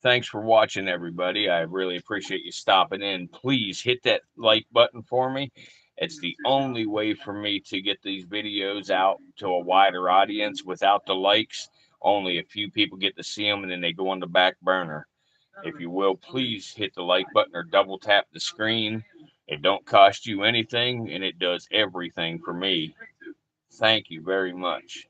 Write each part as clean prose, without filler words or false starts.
Thanks for watching, everybody. I really appreciate you stopping in. Please hit that like button for me. It's the only way for me to get these videos out to a wider audience. Without the likes, only a few people get to see them and then they go on the back burner. If you will, please hit the like button or double tap the screen. It don't cost you anything and it does everything for me. Thank you very much.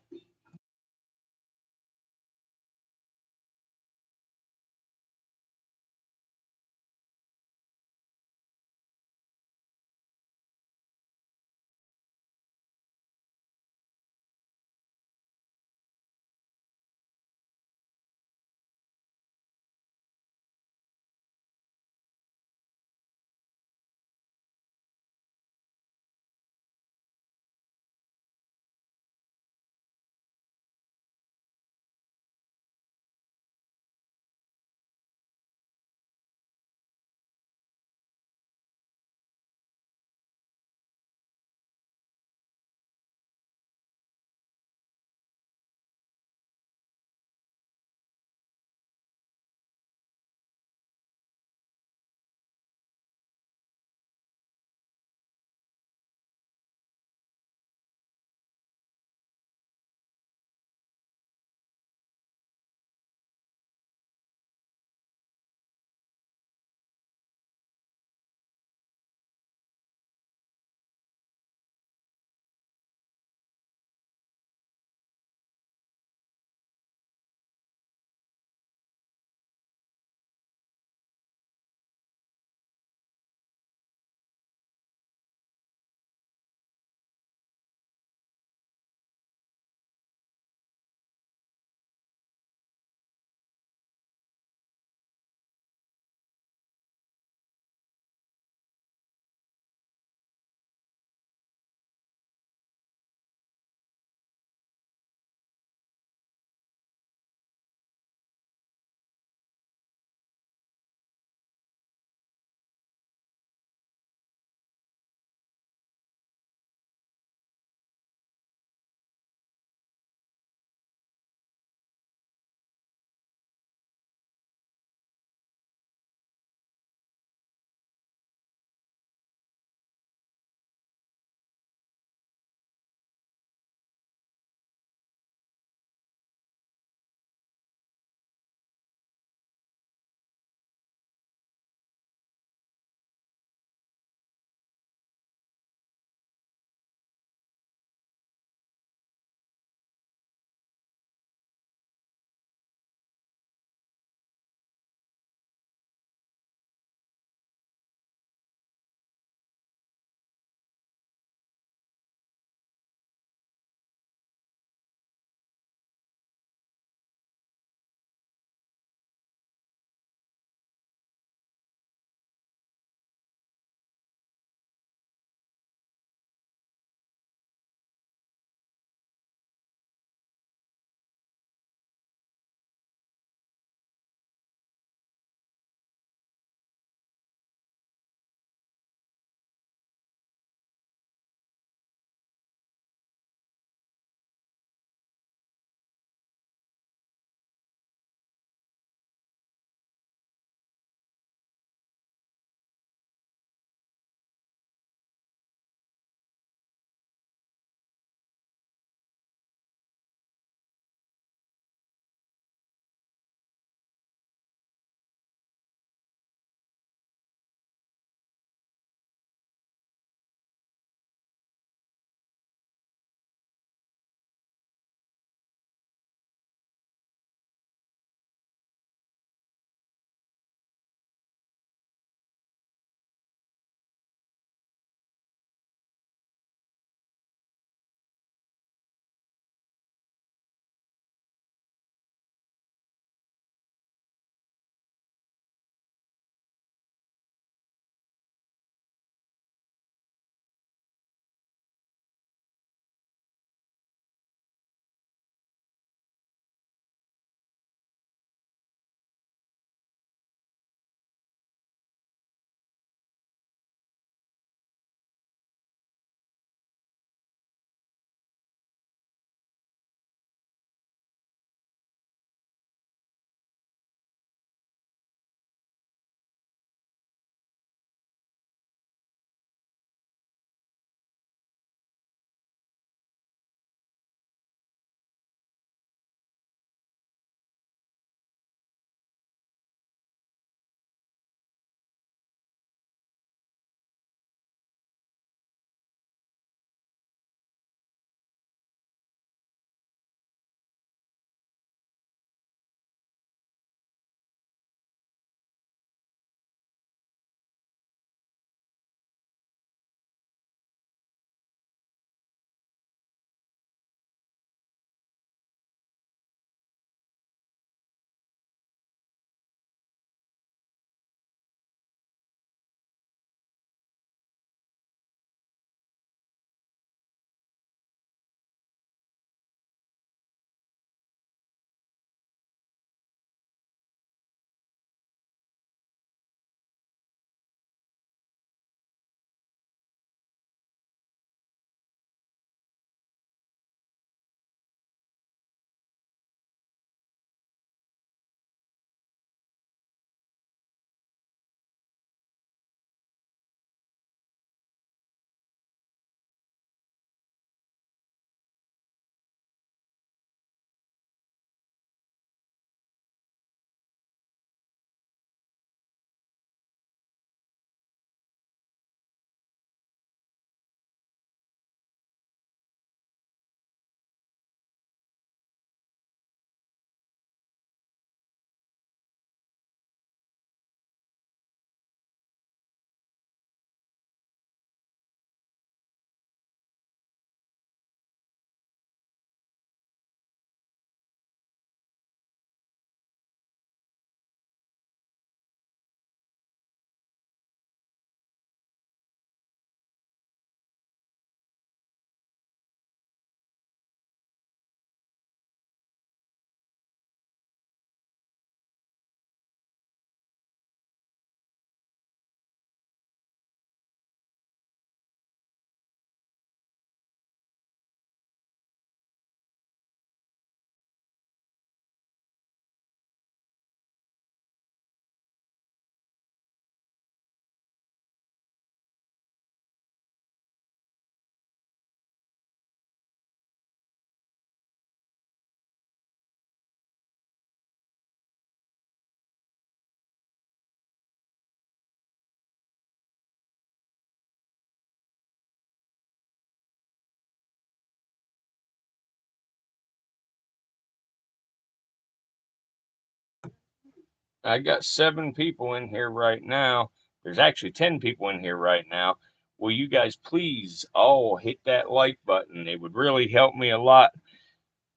I got 7 people in here right now. There's actually 10 people in here right now. Will you guys please all hit that like button? It would really help me a lot.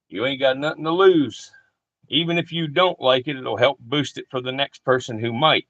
You ain't got nothing to lose. Even if you don't like it, it'll help boost it for the next person who might.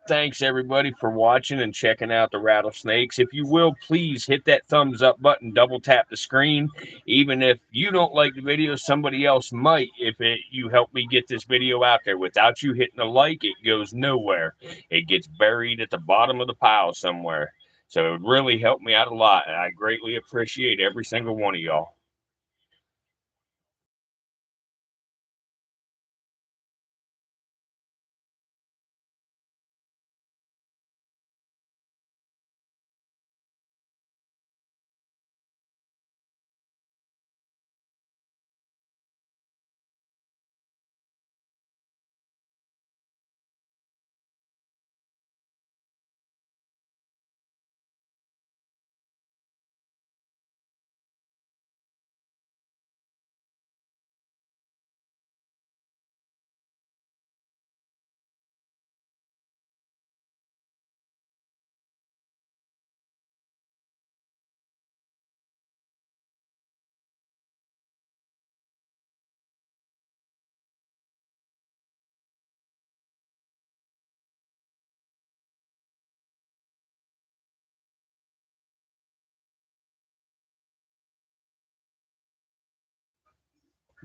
Thanks everybody for watching and checking out the rattlesnakes. If you will, please hit that thumbs up button, double tap the screen. Even if you don't like the video, somebody else might if you help me get this video out there. Without you hitting a like, it goes nowhere. It gets buried at the bottom of the pile somewhere. So it would really help me out a lot, and I greatly appreciate every single one of y'all.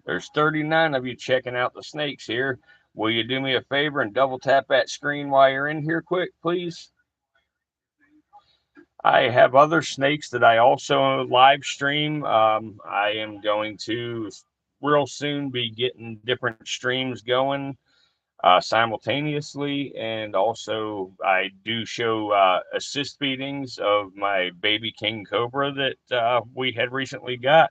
There's 39 of you checking out the snakes here. Will you do me a favor and double tap that screen while you're in here quick, please? I have other snakes that I also live stream. I am going to real soon be getting different streams going simultaneously, and also I do show assist feedings of my baby king cobra that we had recently got.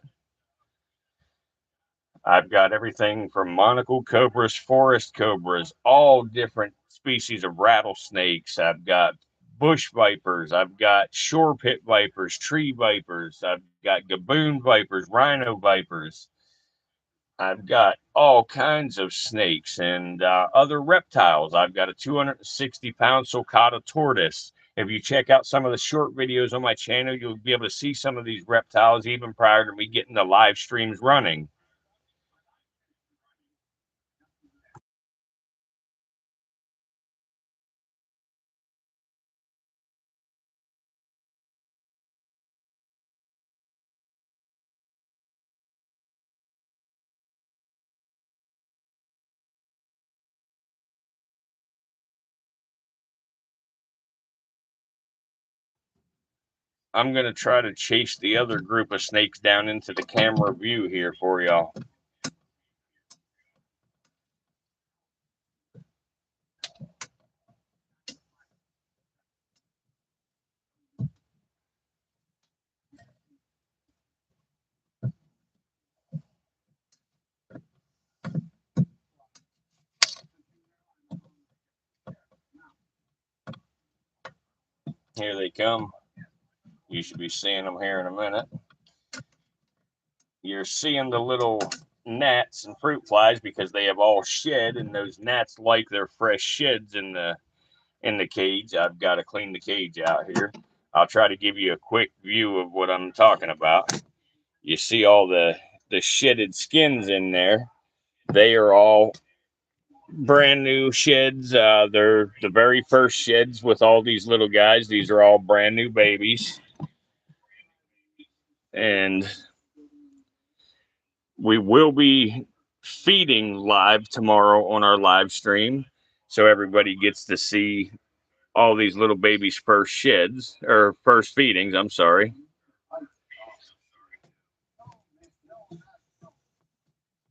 I've got everything from monocle cobras, forest cobras, all different species of rattlesnakes. I've got bush vipers. I've got shore pit vipers, tree vipers. I've got gaboon vipers, rhino vipers. I've got all kinds of snakes and other reptiles. I've got a 260-pound sulcata tortoise. If you check out some of the short videos on my channel, you'll be able to see some of these reptiles even prior to me getting the live streams running. I'm going to try to chase the other group of snakes down into the camera view here for y'all. Here they come. You should be seeing them here in a minute. You're seeing the little gnats and fruit flies because they have all shed, and those gnats like their fresh sheds in the cage. I've got to clean the cage out here. I'll try to give you a quick view of what I'm talking about. You see all the shedded skins in there. They are all brand new sheds. They're the very first sheds with all these little guys. These are all brand new babies. And we will be feeding live tomorrow on our live stream. So everybody gets to see all these little babies' first sheds, or first feedings, I'm sorry.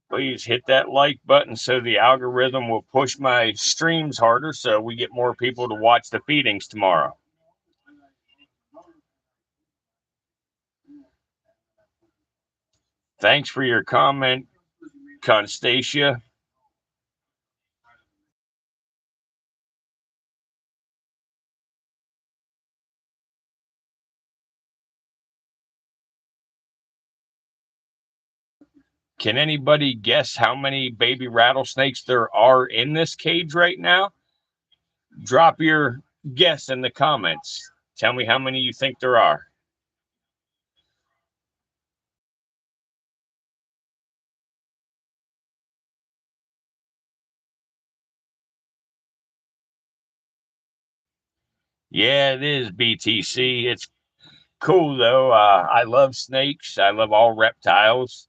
Please hit that like button so the algorithm will push my streams harder so we get more people to watch the feedings tomorrow. Thanks for your comment, Constacia. Can anybody guess how many baby rattlesnakes there are in this cage right now? Drop your guess in the comments. Tell me how many you think there are. Yeah, it is BTC. It's cool though. I love snakes. I love all reptiles.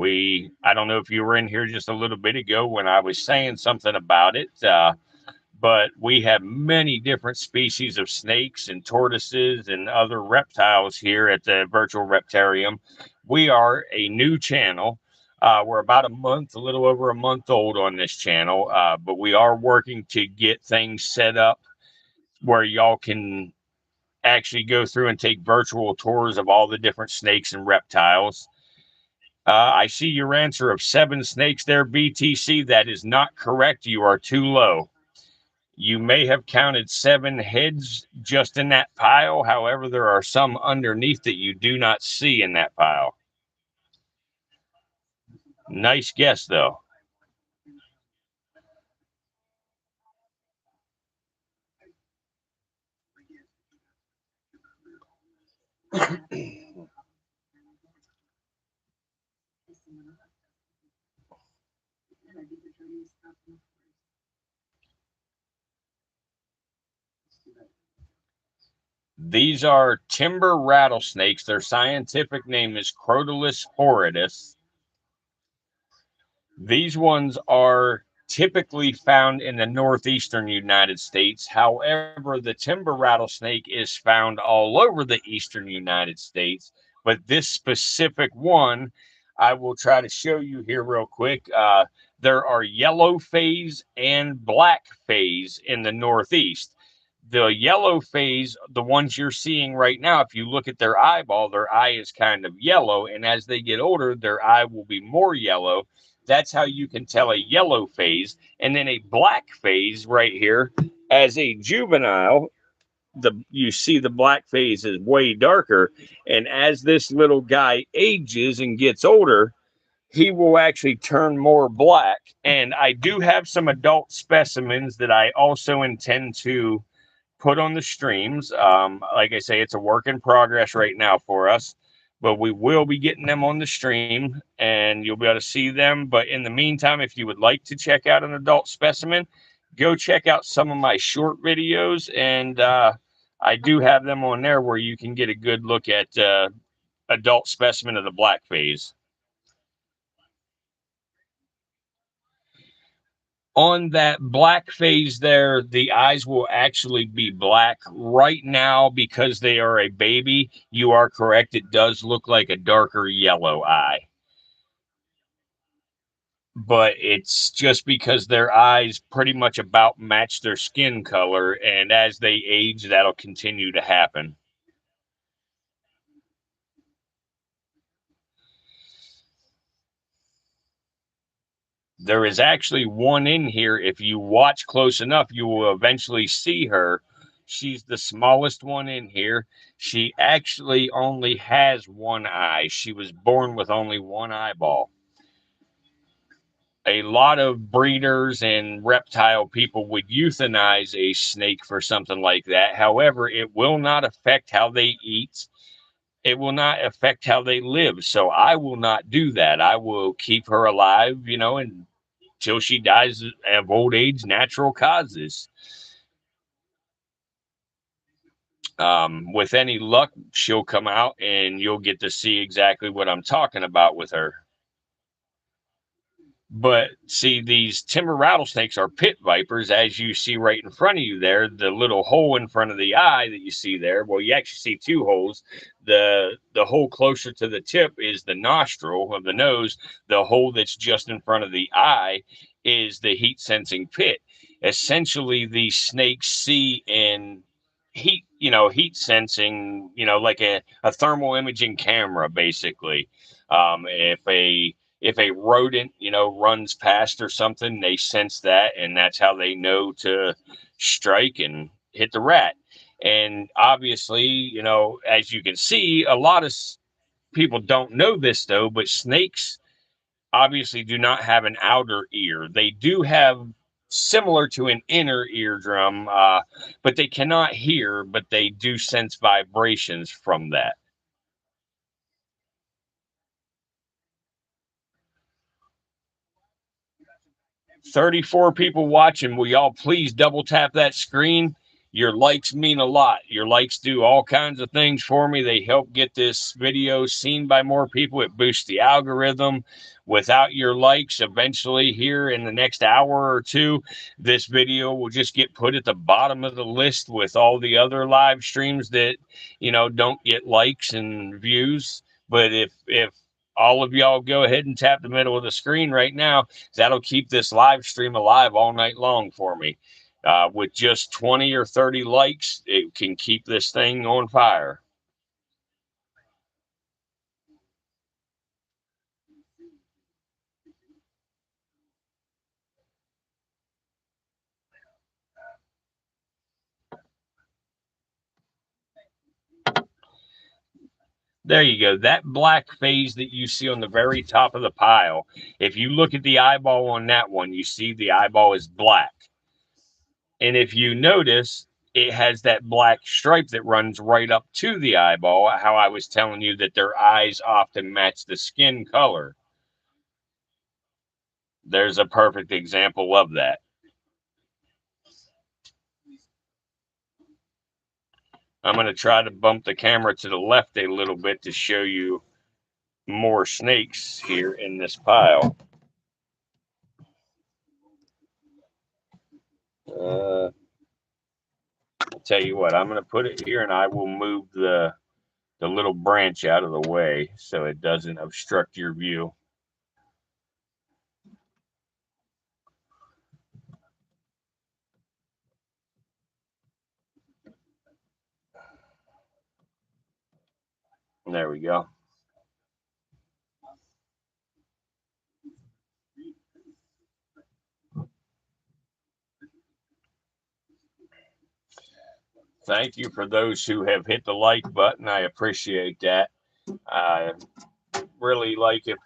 I don't know if you were in here just a little bit ago when I was saying something about it, but we have many different species of snakes and tortoises and other reptiles here at the virtual reptarium. We are a new channel. We're about a little over a month old on this channel, but we are working to get things set up where y'all can actually go through and take virtual tours of all the different snakes and reptiles. I see your answer of 7 snakes there, BTC. That is not correct. You are too low. You may have counted 7 heads just in that pile. However, there are some underneath that you do not see in that pile. Nice guess, though. These are timber rattlesnakes. Their scientific name is Crotalus horridus. These ones are typically found in the northeastern United States. However, the timber rattlesnake is found all over the eastern United States. But this specific one, I will try to show you here real quick. There are yellow phase and black phase in the northeast. The yellow phase, the ones you're seeing right now, if you look at their eyeball, their eye is kind of yellow. And as they get older, their eye will be more yellow. That's how you can tell a yellow phase. And then a black phase right here, as a juvenile, you see the black phase is way darker. And as this little guy ages and gets older, he will actually turn more black. And I do have some adult specimens that I also intend to put on the streams. Like I say, it's a work in progress right now for us, but we will be getting them on the stream and you'll be able to see them. But in the meantime, if you would like to check out an adult specimen, go check out some of my short videos. And I do have them on there where you can get a good look at adult specimen of the black phase. On that black phase there, the eyes will actually be black. Right now, because they are a baby, you are correct. It does look like a darker yellow eye. But it's just because their eyes pretty much about match their skin color. And as they age, that'll continue to happen. There is actually one in here. If you watch close enough, you will eventually see her. She's the smallest one in here. She actually only has one eye. She was born with only one eyeball. A lot of breeders and reptile people would euthanize a snake for something like that. However, it will not affect how they eat. It will not affect how they live. So I will not do that. I will keep her alive, and till she dies of old age, natural causes. With any luck, she'll come out and you'll get to see exactly what I'm talking about with her. But see, these timber rattlesnakes are pit vipers, as you see right in front of you there. The little hole in front of the eye that you see there. Well, you actually see 2 holes. The hole closer to the tip is the nostril of the nose. The hole that's just in front of the eye is the heat sensing pit. Essentially, these snakes see in heat sensing, like a thermal imaging camera, basically. If a rodent, runs past or something, they sense that, and that's how they know to strike and hit the rat. And obviously, as you can see, a lot of people don't know this though, but snakes obviously do not have an outer ear. They do have similar to an inner eardrum, but they cannot hear, but they do sense vibrations from that. 34 people watching. Will y'all please double tap that screen Your likes mean a lot. Your likes do all kinds of things for me. They help get this video seen by more people. It boosts the algorithm. Without your likes, eventually here in the next hour or two, this video will just get put at the bottom of the list with all the other live streams that, don't get likes and views. But if all of y'all go ahead and tap the middle of the screen right now, that'll keep this live stream alive all night long for me. With just 20 or 30 likes, it can keep this thing on fire. There you go. That black phase that you see on the very top of the pile, if you look at the eyeball on that one, you see the eyeball is black. And if you notice, it has that black stripe that runs right up to the eyeball, how I was telling you that their eyes often match the skin color. There's a perfect example of that. I'm going to try to bump the camera to the left a little bit to show you more snakes here in this pile. I'll tell you what, I'm going to put it here and I will move the little branch out of the way so it doesn't obstruct your view. There we go. Thank you for those who have hit the like button. I appreciate that. Really like if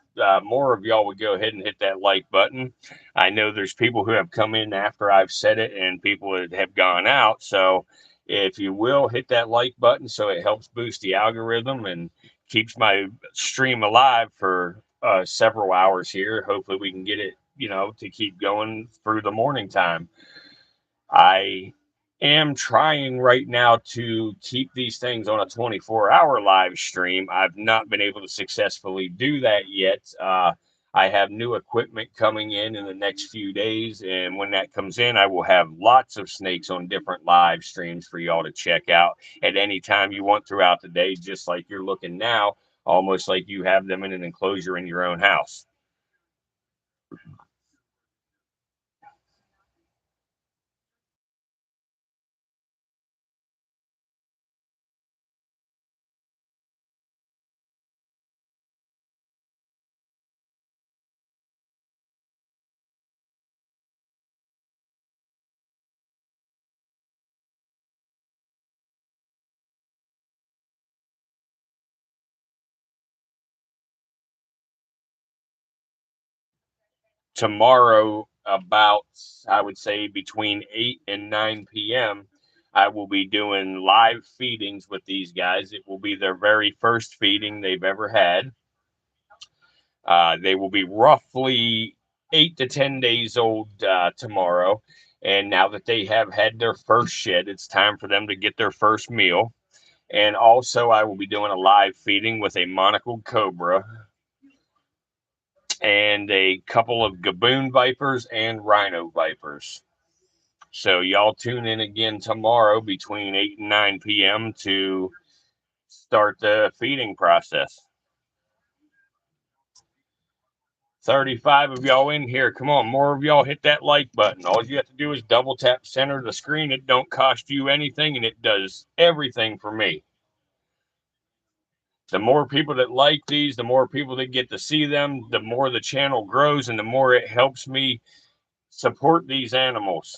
more of y'all would go ahead and hit that like button. I know there's people who have come in after I've said it and people that have gone out. So if you will hit that like button, so it helps boost the algorithm and keeps my stream alive for several hours here. Hopefully we can get it, to keep going through the morning time. I am trying right now to keep these things on a 24-hour live stream. I've not been able to successfully do that yet. I have new equipment coming in the next few days, and when that comes in, I will have lots of snakes on different live streams for y'all to check out at any time you want throughout the day, just like you're looking now, almost like you have them in an enclosure in your own house. Tomorrow, about, I would say, between 8 and 9 p.m., I will be doing live feedings with these guys. It will be their very first feeding they've ever had. They will be roughly 8 to 10 days old tomorrow. And now that they have had their first shed, it's time for them to get their first meal. And also, I will be doing a live feeding with a monocled cobra and a couple of gaboon vipers and rhino vipers. So y'all tune in again tomorrow between 8 and 9 p.m. to start the feeding process. 35 of y'all in here. Come on, more of y'all hit that like button. All you have to do is double tap center of the screen. It don't cost you anything, and it does everything for me. The more people that like these, the more people that get to see them, the more the channel grows, and the more it helps me support these animals.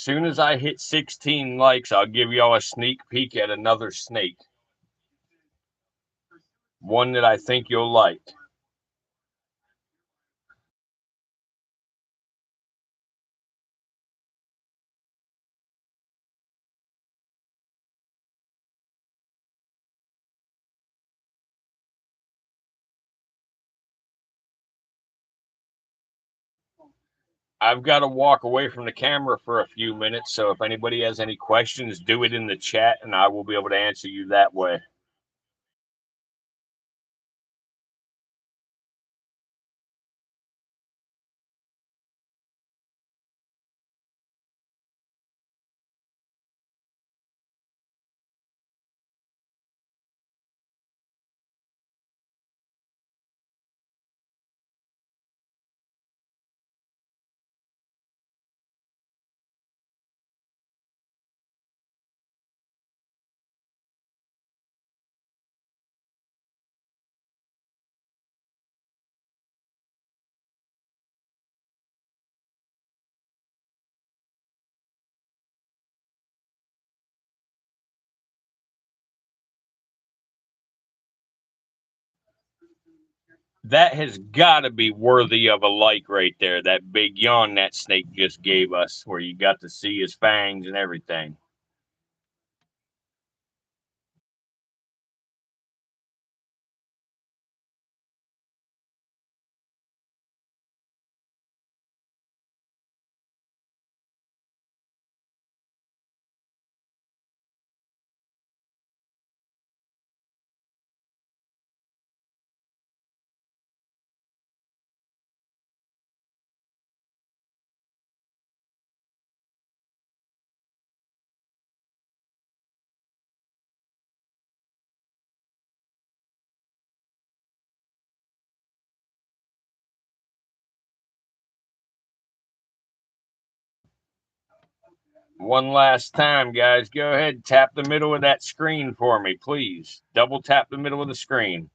soon as I hit 16 likes, I'll give y'all a sneak peek at another snake. One that I think you'll like. I've got to walk away from the camera for a few minutes, so if anybody has any questions, do it in the chat and I will be able to answer you that way. That has got to be worthy of a like right there. That big yawn that snake just gave us, where you got to see his fangs and everything. One last time, guys, go ahead and tap the middle of that screen for me, please. Double tap the middle of the screen.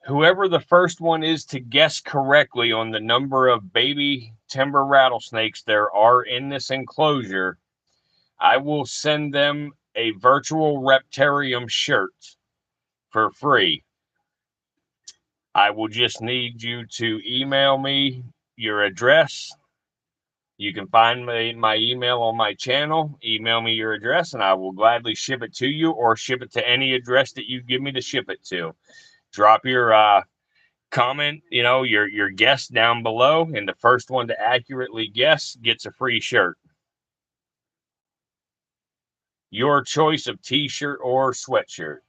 Whoever the first one is to guess correctly on the number of baby timber rattlesnakes there are in this enclosure, I will send them a virtual Reptarium shirt for free. I will just need you to email me your address You can find my email on my channel. Email me your address, and I will gladly ship it to you, or ship it to any address that you give me to ship it to. Drop your comment, your guess down below, and the first one to accurately guess gets a free shirt. Your choice of t-shirt or sweatshirt.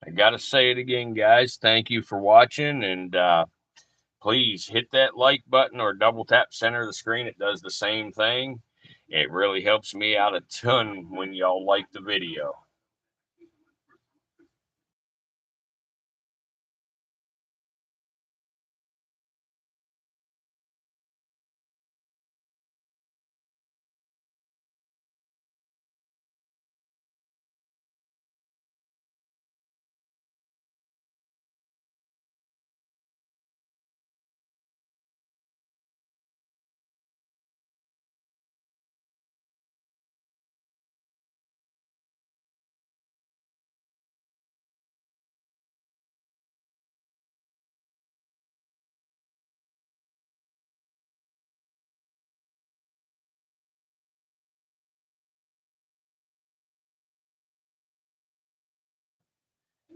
I gotta say it again, guys. Thank you for watching, and please hit that like button or double tap center of the screen. It does the same thing. It really helps me out a ton when y'all like the video.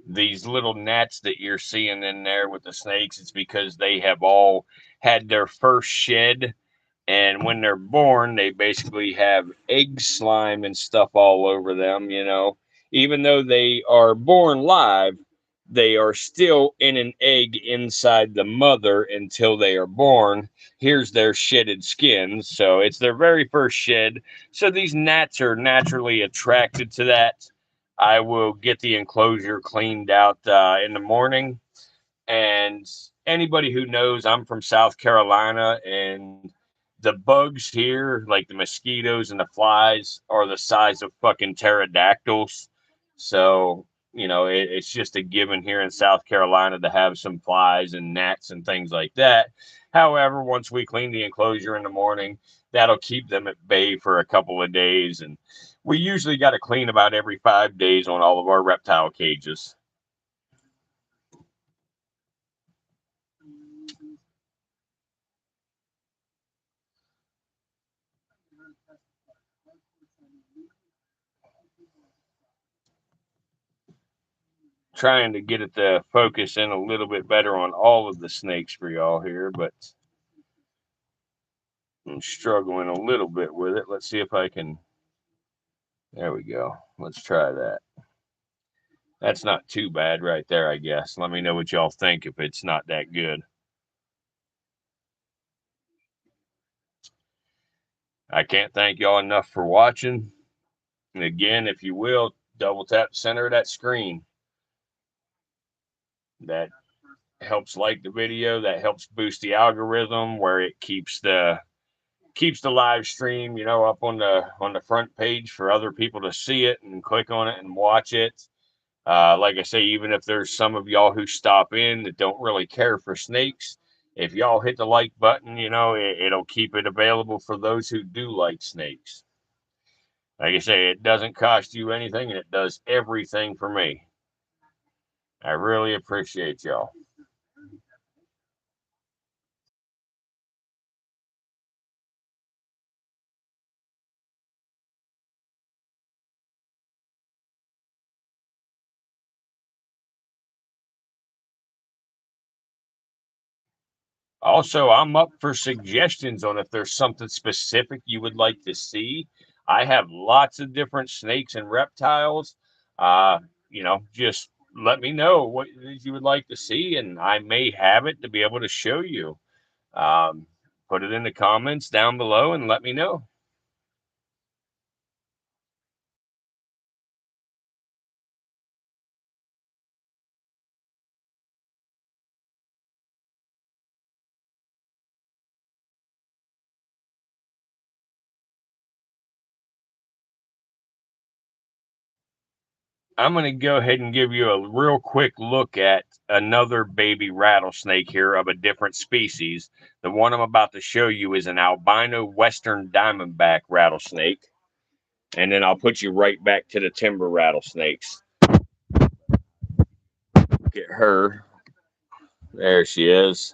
these little gnats that you're seeing in there with the snakes, it's because they have all had their first shed. And when they're born, they basically have egg slime and stuff all over them, you know. Even though they are born live, they are still in an egg inside the mother until they are born. Here's their shedded skins. So it's their very first shed. So these gnats are naturally attracted to that. I will get the enclosure cleaned out in the morning. And anybody who knows, I'm from South Carolina, and the bugs here, like the mosquitoes and the flies, are the size of fucking pterodactyls. So, you know, it's just a given here in South Carolina to have some flies and gnats and things like that. However, once we clean the enclosure in the morning, that'll keep them at bay for a couple of days. And we usually got to clean about every 5 days on all of our reptile cages. Trying to get it to focus in a little bit better on all of the snakes for y'all here, but I'm struggling a little bit with it. Let's see if I can. There we go. Let's try that. That's not too bad right there, I guess. Let me know what y'all think if it's not that good. I can't thank y'all enough for watching. And again, if you will, double tap the center of that screen. That helps like the video. That helps boost the algorithm where it keeps the live stream, you know, up on the front page for other people to see it and click on it and watch it. Like I say, even if there's some of y'all who stop in that don't really care for snakes, if y'all hit the like button, you know, it'll keep it available for those who do like snakes. Like I say, it doesn't cost you anything and it does everything for me. I really appreciate y'all. Also, I'm up for suggestions on if there's something specific you would like to see. I have lots of different snakes and reptiles. Uh, you know, just let me know what you would like to see, and I may have it to be able to show you. Put it in the comments down below and let me know. I'm going to go ahead and give you a real quick look at another baby rattlesnake here of a different species. The one I'm about to show you is an albino western diamondback rattlesnake. And then I'll put you right back to the timber rattlesnakes. Look at her. There she is.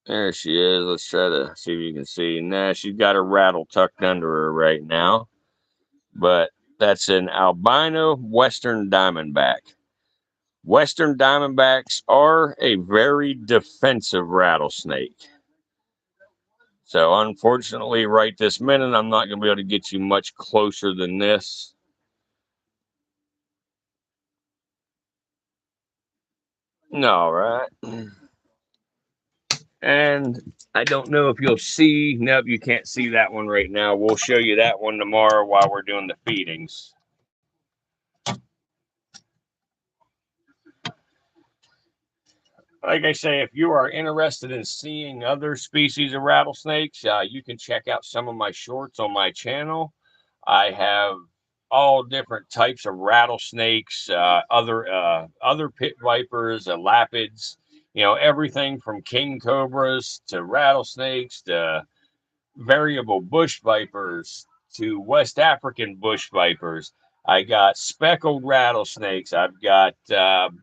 There she is. Let's try to see if you can see. Nah, she's got her rattle tucked under her right now. But that's an albino western diamondback. Western diamondbacks are a very defensive rattlesnake. So unfortunately, right this minute, I'm not going to be able to get you much closer than this. All right. And I don't know if you'll see. Nope, you can't see that one right now. We'll show you that one tomorrow while we're doing the feedings. Like I say, if you are interested in seeing other species of rattlesnakes, you can check out some of my shorts on my channel. I have all different types of rattlesnakes, other pit vipers, lapids, you know, everything from king cobras to rattlesnakes to variable bush vipers to West African bush vipers. I got speckled rattlesnakes. I've got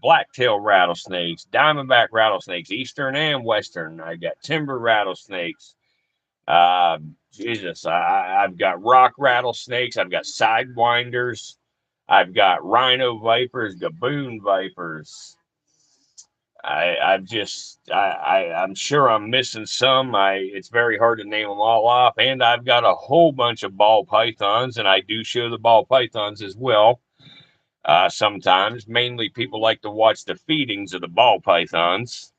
blacktail rattlesnakes, diamondback rattlesnakes, eastern and western. I got timber rattlesnakes. Jesus, I've got rock rattlesnakes. I've got sidewinders. I've got rhino vipers, gaboon vipers. I'm sure I'm missing some. It's very hard to name them all off. And I've got a whole bunch of ball pythons, and I do show the ball pythons as well. Sometimes, mainly people like to watch the feedings of the ball pythons.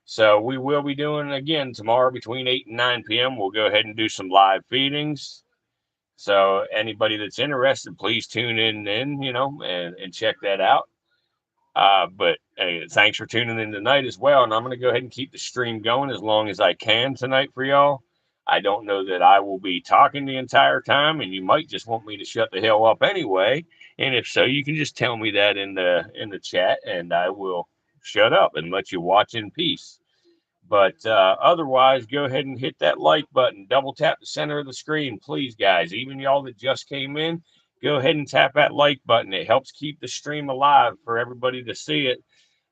So we will be doing again tomorrow between 8 and 9 p.m. We'll go ahead and do some live feedings. So anybody that's interested, please tune in then, and check that out. But thanks for tuning in tonight as well. And I'm going to go ahead and keep the stream going as long as I can tonight for y'all. I don't know that I will be talking the entire time, and you might just want me to shut the hell up anyway. And if so, you can just tell me that in the chat, and I will shut up and let you watch in peace. But otherwise, go ahead and hit that like button. Double tap the center of the screen, please, guys. Even y'all that just came in, go ahead and tap that like button. It helps keep the stream alive for everybody to see it.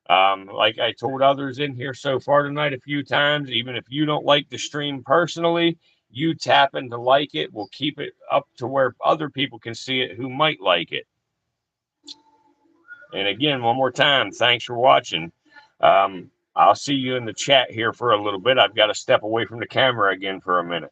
Like I told others in here so far tonight a few times, even if you don't like the stream personally, you tapping to like it will keep it up to where other people can see it who might like it. And again, one more time, thanks for watching. I'll see you in the chat here for a little bit. I've got to step away from the camera again for a minute.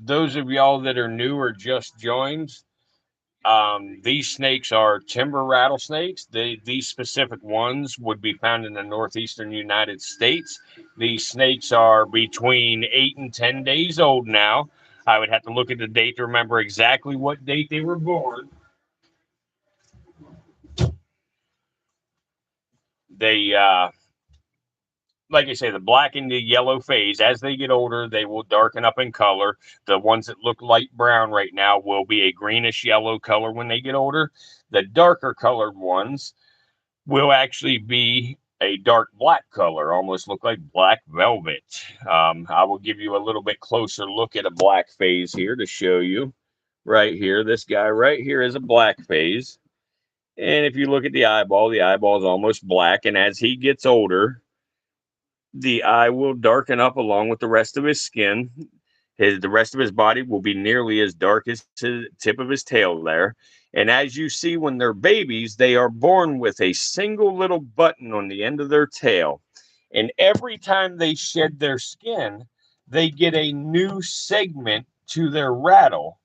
those of y'all that are new or just joined, these snakes are timber rattlesnakes. These specific ones would be found in the northeastern United States. These snakes are between 8 and 10 days old now. I would have to look at the date to remember exactly what date they were born. They, like I say, the black and the yellow phase, as they get older, they will darken up in color. The ones that look light brown right now will be a greenish yellow color when they get older. The darker colored ones will actually be a dark black color, almost look like black velvet. I will give you a little bit closer look at a black phase here to show you. Right here, this guy right here is a black phase. And if you look at the eyeball is almost black. And as he gets older, the eye will darken up along with the rest of his skin. The rest of his body will be nearly as dark as the tip of his tail there. And as you see, when they're babies, they are born with a single little button on the end of their tail. And every time they shed their skin, they get a new segment to their rattle.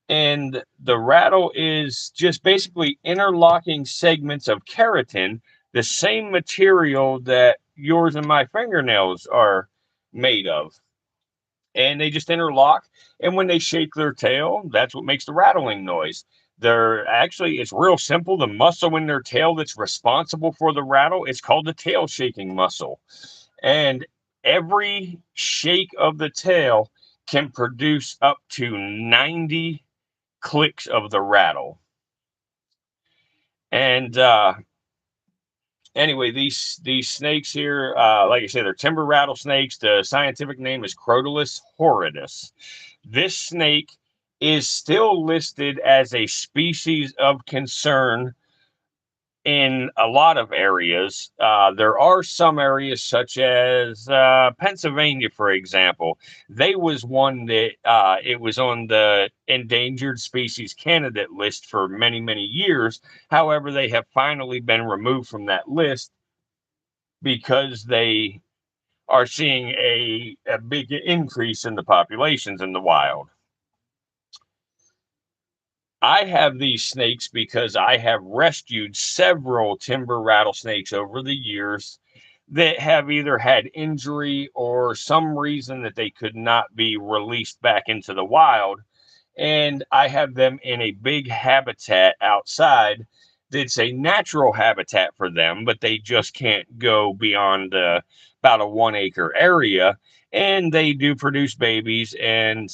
And the rattle is just basically interlocking segments of keratin, the same material that yours and my fingernails are made of. And they just interlock. And when they shake their tail, that's what makes the rattling noise. They're actually, it's real simple. The muscle in their tail that's responsible for the rattle, it's called the tail shaking muscle. And every shake of the tail can produce up to 90 clicks of the rattle. And anyway, these snakes here, like I said, they're timber rattlesnakes. The scientific name is Crotalus horridus. This snake is still listed as a species of concern in a lot of areas. There are some areas, such as Pennsylvania, for example. They was one that it was on the endangered species candidate list for many, many years. However, they have finally been removed from that list because they are seeing a big increase in the populations in the wild. I have these snakes because I have rescued several timber rattlesnakes over the years that have either had injury or some reason that they could not be released back into the wild. And I have them in a big habitat outside that's a natural habitat for them, but they just can't go beyond about a 1 acre area. And they do produce babies, and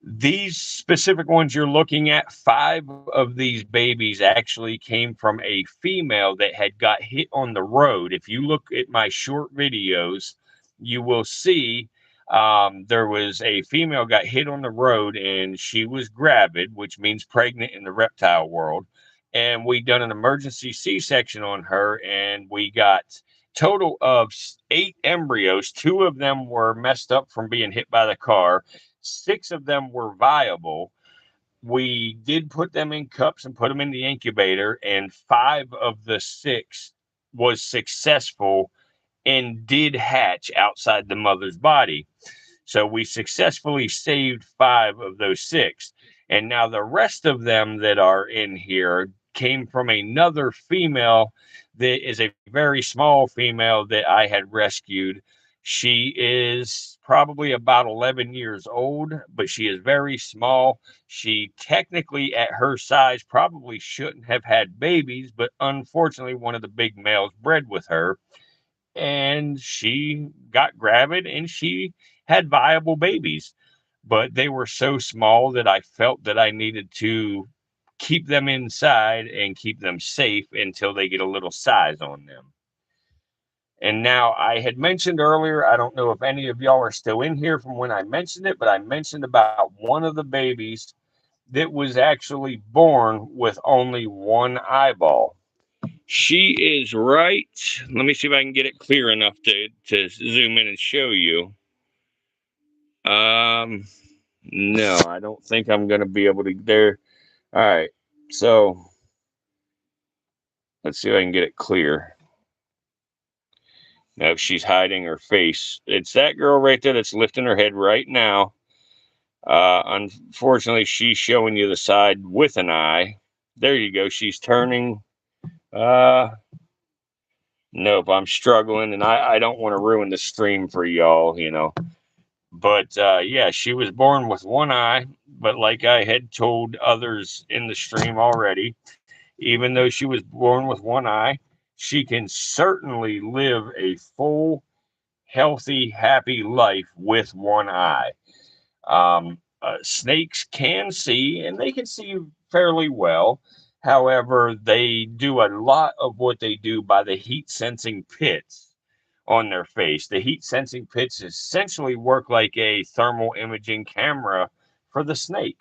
these specific ones you're looking at, 5 of these babies actually came from a female that had got hit on the road. If you look at my short videos, you will see there was a female got hit on the road, and she was gravid, which means pregnant in the reptile world. And we done an emergency C-section on her, and we got total of 8 embryos. 2 of them were messed up from being hit by the car. 6 of them were viable. We did put them in cups and put them in the incubator, and 5 of the 6 was successful and did hatch outside the mother's body. So we successfully saved 5 of those 6. And now the rest of them that are in here came from another female that is a very small female that I had rescued. She is probably about 11 years old, but she is very small. She technically, at her size, probably shouldn't have had babies, but unfortunately, one of the big males bred with her, and she got gravid and she had viable babies. But they were so small that I felt that I needed to keep them inside and keep them safe until they get a little size on them. And now, I had mentioned earlier, I don't know if any of y'all are still in here from when I mentioned it, but I mentioned about one of the babies that was actually born with only one eyeball. She is right. Let me see if I can get it clear enough to zoom in and show you. No, I don't think I'm going to be able to there. All right. So let's see if I can get it clear. No, she's hiding her face. It's that girl right there that's lifting her head right now. Unfortunately, she's showing you the side with an eye. There you go. She's turning. Uh, nope, I'm struggling, and I don't want to ruin the stream for y'all, you know. But yeah, she was born with one eye. But like I had told others in the stream already, even though she was born with one eye, she can certainly live a full, healthy, happy life with one eye. Snakes can see, and they can see fairly well. However, they do a lot of what they do by the heat sensing pits on their face. The heat sensing pits essentially work like a thermal imaging camera for the snake.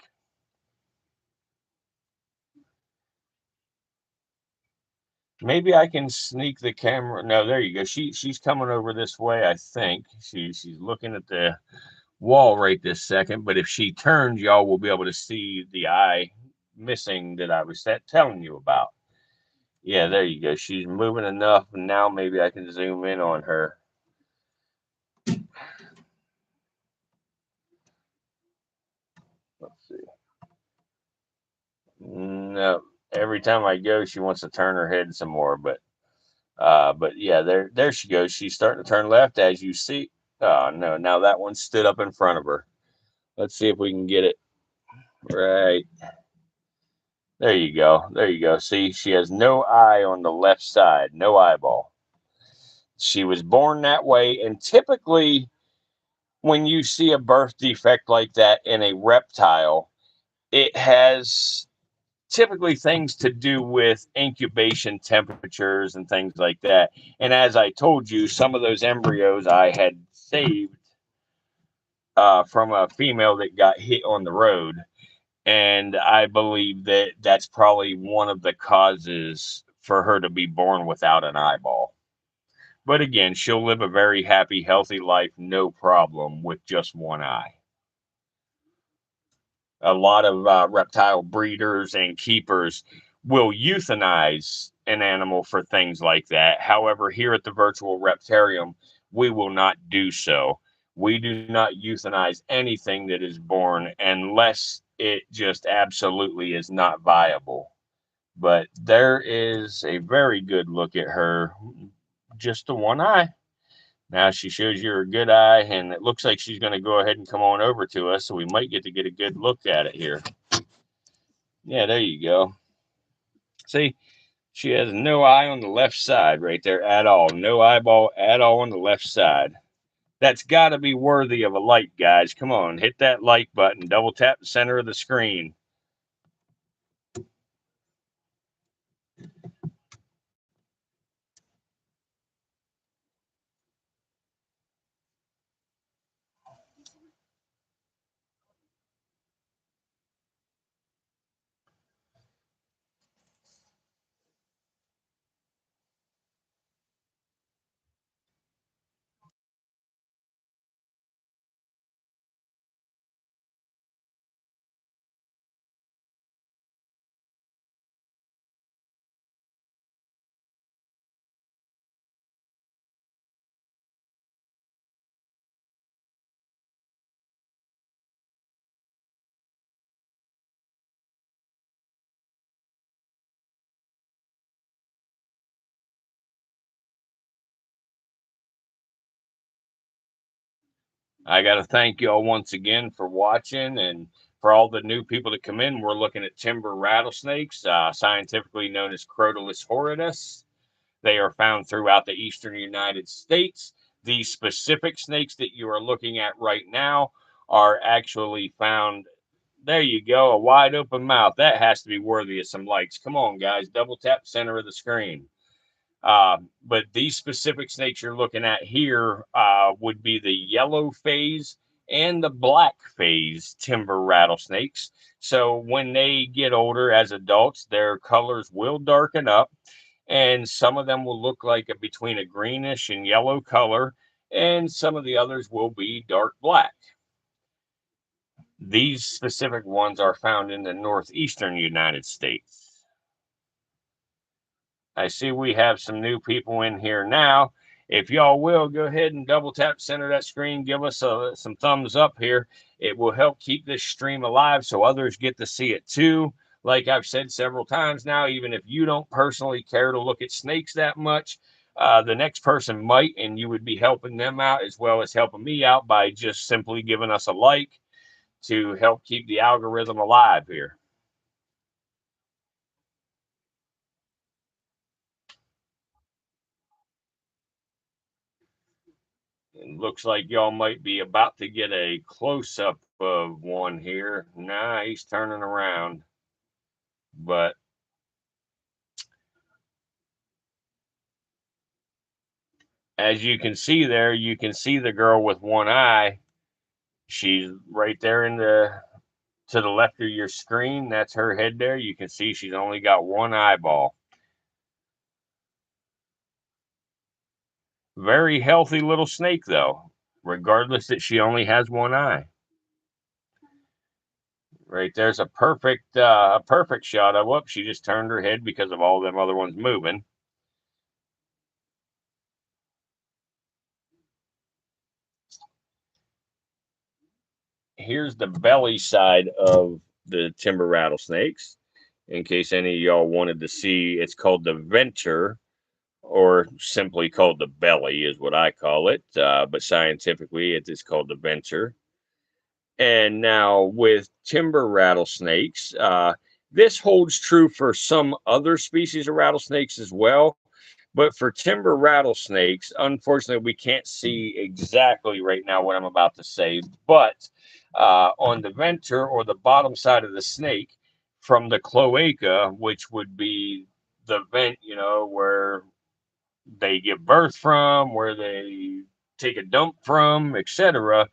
Maybe I can sneak the camera. No, there you go. She's coming over this way. I think she's looking at the wall right this second. But if she turns, y'all will be able to see the eye missing that I was telling you about. Yeah, there you go. She's moving enough, and now maybe I can zoom in on her. Let's see. No, every time I go, she wants to turn her head some more. But yeah, there she goes. She's starting to turn left, as you see. Oh no, now that one stood up in front of her. Let's see if we can get it right. There you go. There you go. See, she has no eye on the left side, no eyeball. She was born that way, and typically, when you see a birth defect like that in a reptile, it has typically things to do with incubation temperatures and things like that. And as I told you, some of those embryos I had saved from a female that got hit on the road. And I believe that that's probably one of the causes for her to be born without an eyeball. But again, she'll live a very happy, healthy life, no problem, with just one eye. A lot of reptile breeders and keepers will euthanize an animal for things like that. However, here at the virtual reptarium, we will not do so. We do not euthanize anything that is born unless it just absolutely is not viable. But there is a very good look at her, just the one eye. Now she shows you a good eye, and it looks like she's going to go ahead and come on over to us, so we might get to get a good look at it here. Yeah, there you go. See, she has no eye on the left side right there at all. No eyeball at all on the left side. That's got to be worthy of a like, guys. Come on, hit that like button. Double tap the center of the screen. I got to thank y'all once again for watching, and for all the new people that come in. We're looking at timber rattlesnakes, scientifically known as Crotalus horridus. They are found throughout the eastern United States. These specific snakes that you are looking at right now are actually found. There you go, a wide open mouth. That has to be worthy of some likes. Come on, guys, double tap center of the screen. But these specific snakes you're looking at here would be the yellow phase and the black phase timber rattlesnakes. So when they get older as adults, their colors will darken up, and some of them will look like between a greenish and yellow color, and some of the others will be dark black. These specific ones are found in the northeastern United States. I see we have some new people in here now. If y'all will go ahead and double tap center that screen, give us some thumbs up here. It will help keep this stream alive so others get to see it too. Like I've said several times now, even if you don't personally care to look at snakes that much, the next person might, and you would be helping them out as well as helping me out by just simply giving us a like to help keep the algorithm alive here. It looks like y'all might be about to get a close up of one here. Nah, he's turning around. But as you can see there, you can see the girl with one eye. She's right there in the to the left of your screen. That's her head there. You can see she's only got one eyeball. Very healthy little snake though, regardless that she only has one eye. Right there's a perfect shot of whoops, she just turned her head because of all them other ones moving. Here's the belly side of the timber rattlesnakes. In case any of y'all wanted to see, it's called the venter, or simply called the belly, is what I call it. But scientifically, it is called the venter. And now with timber rattlesnakes, this holds true for some other species of rattlesnakes as well. But for timber rattlesnakes, unfortunately, we can't see exactly right now what I'm about to say. But on the venter, or the bottom side of the snake, from the cloaca, which would be the vent, where they give birth from, where they take a dump from, etc.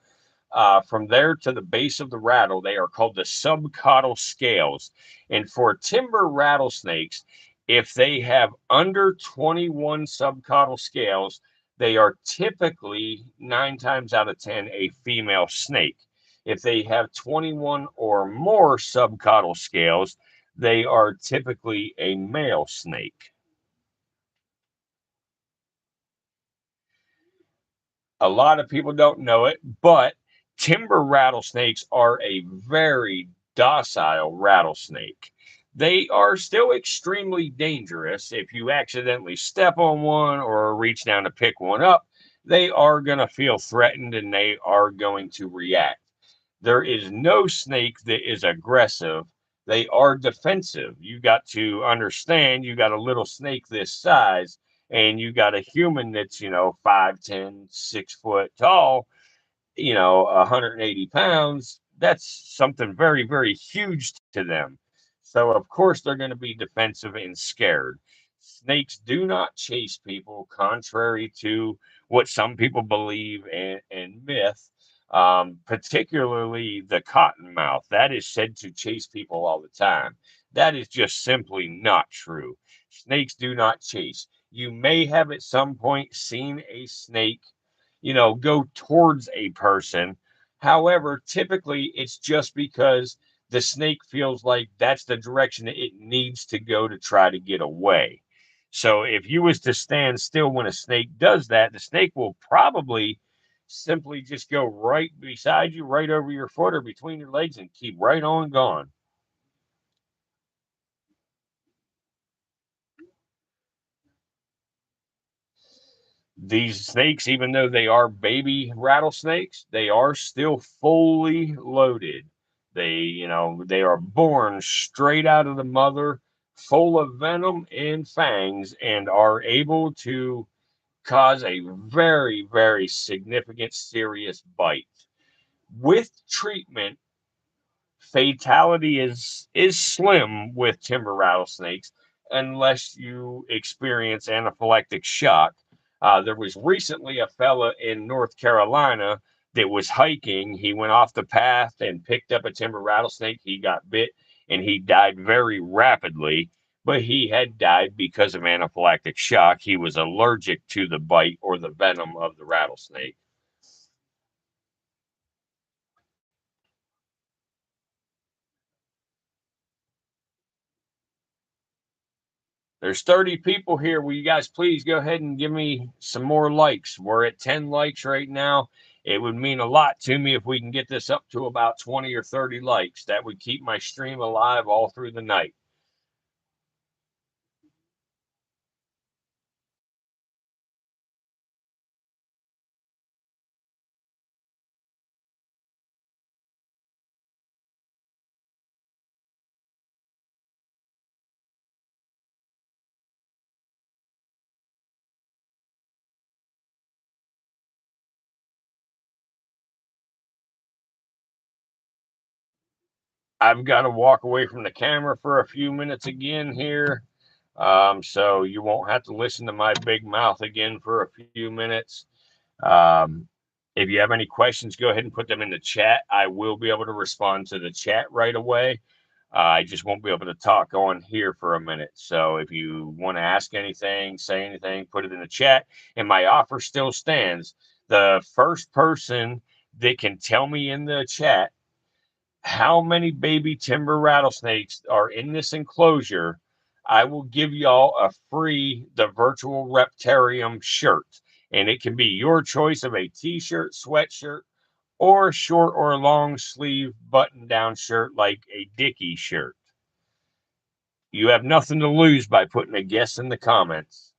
From there to the base of the rattle, they are called the subcaudal scales. And for timber rattlesnakes, if they have under 21 subcaudal scales, they are typically 9 times out of 10 a female snake. If they have 21 or more subcaudal scales, they are typically a male snake. A lot of people don't know it, but timber rattlesnakes are a very docile rattlesnake. They are still extremely dangerous. If you accidentally step on one or reach down to pick one up, they are going to feel threatened and they are going to react. There is no snake that is aggressive. They are defensive. You got to understand, you got a little snake this size and you got a human that's 5'10", 6 foot tall, 180 pounds. That's something very, very huge to them. So of course they're going to be defensive and scared. Snakes do not chase people, contrary to what some people believe and myth. Particularly the cottonmouth, that is said to chase people all the time. That is just simply not true. Snakes do not chase. You may have at some point seen a snake, go towards a person. However, typically it's just because the snake feels like that's the direction that it needs to go to try to get away. So if you was to stand still when a snake does that, the snake will probably simply just go right beside you, right over your foot or between your legs, and keep right on going. These snakes, even though they are baby rattlesnakes, they are still fully loaded. They are born straight out of the mother, full of venom and fangs, and are able to cause a very, very significant, serious bite. With treatment, fatality is slim with timber rattlesnakes unless you experience anaphylactic shock. There was recently a fella in North Carolina that was hiking. He went off the path and picked up a timber rattlesnake. He got bit and he died very rapidly, but he had died because of anaphylactic shock. He was allergic to the bite or the venom of the rattlesnake. There's 30 people here. Will you guys please go ahead and give me some more likes? We're at 10 likes right now. It would mean a lot to me if we can get this up to about 20 or 30 likes. That would keep my stream alive all through the night. I've got to walk away from the camera for a few minutes again here. So you won't have to listen to my big mouth again for a few minutes. Um, if you have any questions, go ahead and put them in the chat. I will be able to respond to the chat right away. I just won't be able to talk on here for a minute. So if you want to ask anything, say anything, put it in the chat. And my offer still stands. The first person that can tell me in the chat how many baby timber rattlesnakes are in this enclosure, I will give y'all a free the virtual reptarium shirt. And it can be your choice of a t-shirt, sweatshirt, or short or long sleeve button down shirt like a Dickie shirt. You have nothing to lose by putting a guess in the comments.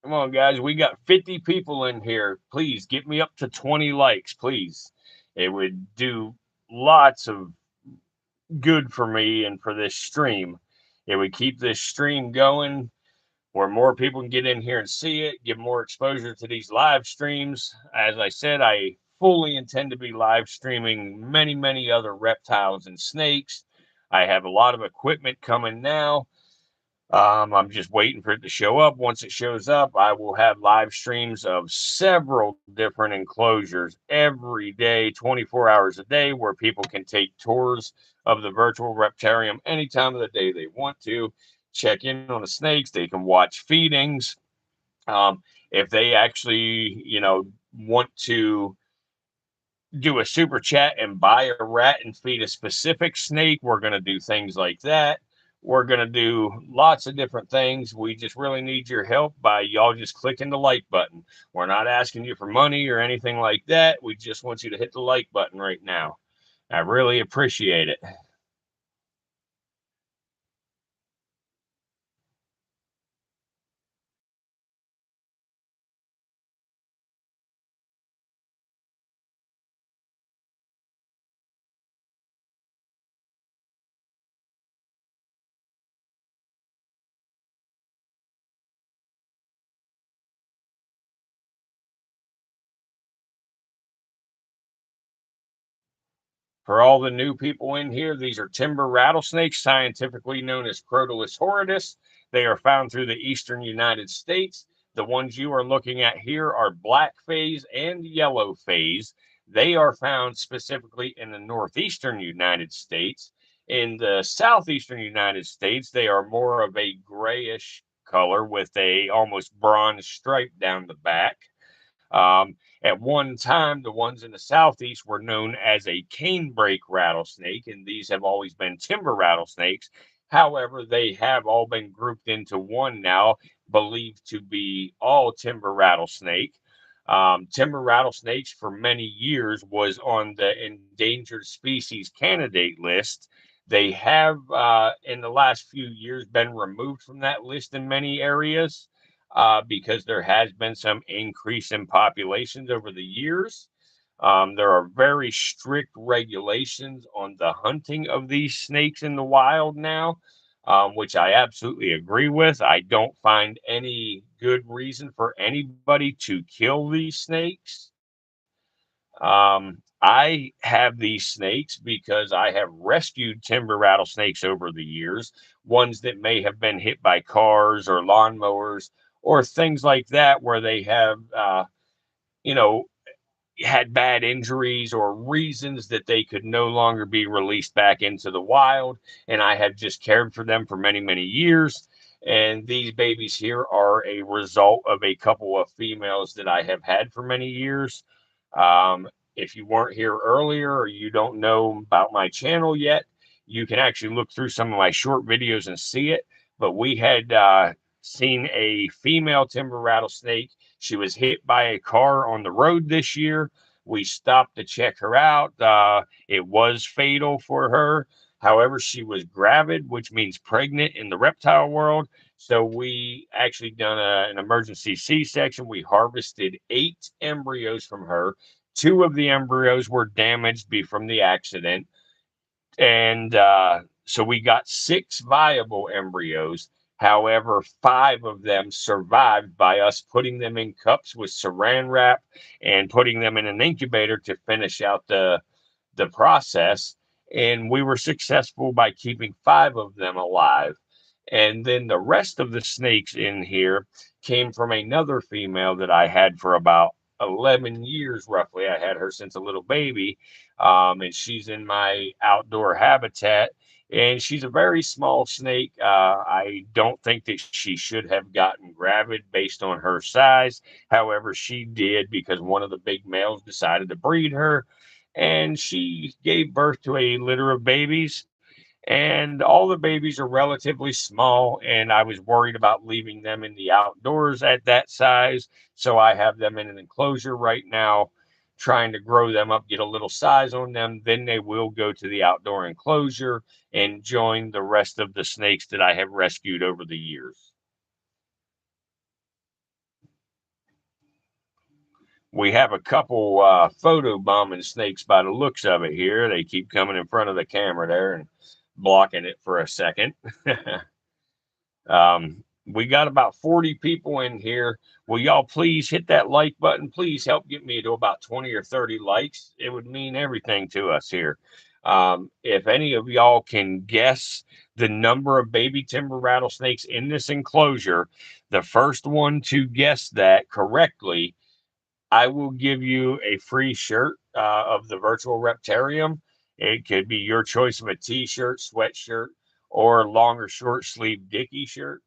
Come on, guys. We got 50 people in here. Please get me up to 20 likes, please. It would do lots of good for me and for this stream. It would keep this stream going where more people can get in here and see it, give more exposure to these live streams. As I said, I fully intend to be live streaming many, many other reptiles and snakes. I have a lot of equipment coming now. I'm just waiting for it to show up. Once it shows up, I will have live streams of several different enclosures every day, 24 hours a day, where people can take tours of the virtual reptarium any time of the day they want to. Check in on the snakes. They can watch feedings. If they actually, want to do a super chat and buy a rat and feed a specific snake, we're going to do things like that. We're going to do lots of different things. We just really need your help by y'all just clicking the like button. We're not asking you for money or anything like that. We just want you to hit the like button right now. I really appreciate it. For all the new people in here, these are timber rattlesnakes, scientifically known as Crotalus horridus. They are found through the eastern United States. The ones you are looking at here are black phase and yellow phase. They are found specifically in the northeastern United States. In the southeastern United States, they are more of a grayish color with a almost bronze stripe down the back. At one time, the ones in the southeast were known as a canebrake rattlesnake, and these have always been timber rattlesnakes. However, they have all been grouped into one now, believed to be all timber rattlesnake. Timber rattlesnakes for many years was on the endangered species candidate list. They have, in the last few years, been removed from that list in many areas because there has been some increase in populations over the years. There are very strict regulations on the hunting of these snakes in the wild now, which I absolutely agree with. I don't find any good reason for anybody to kill these snakes. I have these snakes because I have rescued timber rattlesnakes over the years, ones that may have been hit by cars or lawnmowers or things like that, where they have, you know, had bad injuries or reasons that they could no longer be released back into the wild. And I have just cared for them for many, many years. And these babies here are a result of a couple of females that I have had for many years. If you weren't here earlier or you don't know about my channel yet, you can actually look through some of my short videos and see it. But we had seen a female timber rattlesnake. She was hit by a car on the road this year. We stopped to check her out. It was fatal for her. However, she was gravid, which means pregnant in the reptile world. So we actually done an emergency C-section. We harvested 8 embryos from her. 2 of the embryos were damaged from the accident. And so we got 6 viable embryos. However, 5 of them survived by us putting them in cups with saran wrap and putting them in an incubator to finish out the process. And we were successful by keeping 5 of them alive. And then the rest of the snakes in here came from another female that I had for about 11 years, roughly. I had her since a little baby. And she's in my outdoor habitat. And she's a very small snake. I don't think that she should have gotten gravid based on her size. However, she did because one of the big males decided to breed her. And she gave birth to a litter of babies, and all the babies are relatively small, and I was worried about leaving them in the outdoors at that size, so I have them in an enclosure right now, trying to grow them up, get a little size on them. Then they will go to the outdoor enclosure and join the rest of the snakes that I have rescued over the years. We have a couple photo bombing snakes by the looks of it here. They keep coming in front of the camera there and blocking it for a second. We got about 40 people in here. Will y'all please hit that like button? Please help get me to about 20 or 30 likes. It would mean everything to us here. If any of y'all can guess the number of baby timber rattlesnakes in this enclosure, the first one to guess that correctly, I will give you a free shirt of the virtual Reptarium. It could be your choice of a t-shirt, sweatshirt, or long or short sleeve Dickie shirt.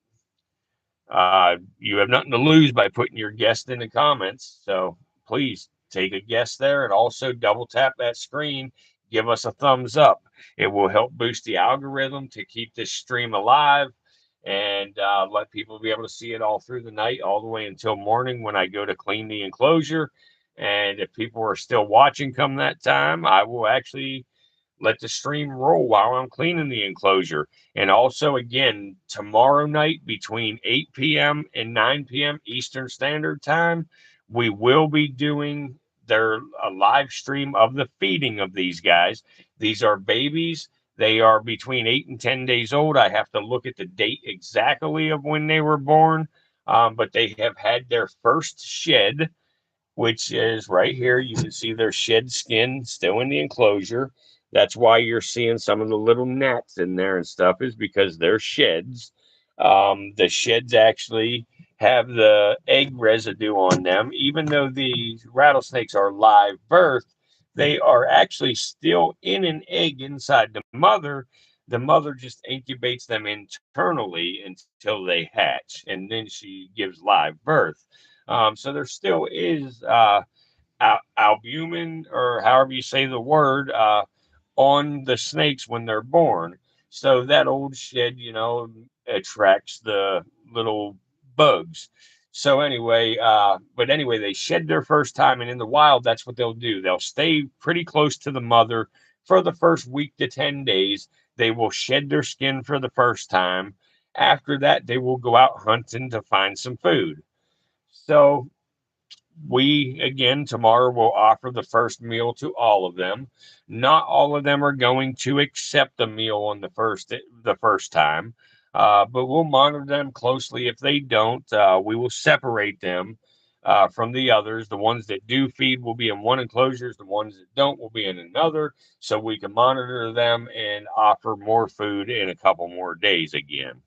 You have nothing to lose by putting your guess in the comments. So please take a guess there and also double tap that screen. Give us a thumbs up. It will help boost the algorithm to keep this stream alive and let people be able to see it all through the night, all the way until morning when I go to clean the enclosure. And if people are still watching come that time, I will actually let the stream roll while I'm cleaning the enclosure. And also, again, tomorrow night between 8 p.m. and 9 p.m. Eastern Standard Time, we will be doing a live stream of the feeding of these guys. These are babies. They are between 8 and 10 days old. I have to look at the date exactly of when they were born, but they have had their first shed, which is right here. You can see their shed skin still in the enclosure. That's why you're seeing some of the little gnats in there and stuff, is because they're sheds. The sheds actually have the egg residue on them. Even though the rattlesnakes are live birth, they are actually still in an egg inside the mother. The mother just incubates them internally until they hatch, and then she gives live birth. So there still is albumin, or however you say the word, on the snakes when they're born. So that old shed, attracts the little bugs. So anyway, but anyway, they shed their first time, and in the wild, that's what they'll do. They'll stay pretty close to the mother for the first week to 10 days. They will shed their skin for the first time. After that, they will go out hunting to find some food. So we again tomorrow will offer the first meal to all of them. Not all of them are going to accept a meal on the first time, but we'll monitor them closely. If they don't, we will separate them from the others. The ones that do feed will be in one enclosure. The ones that don't will be in another, so we can monitor them and offer more food in a couple more days again.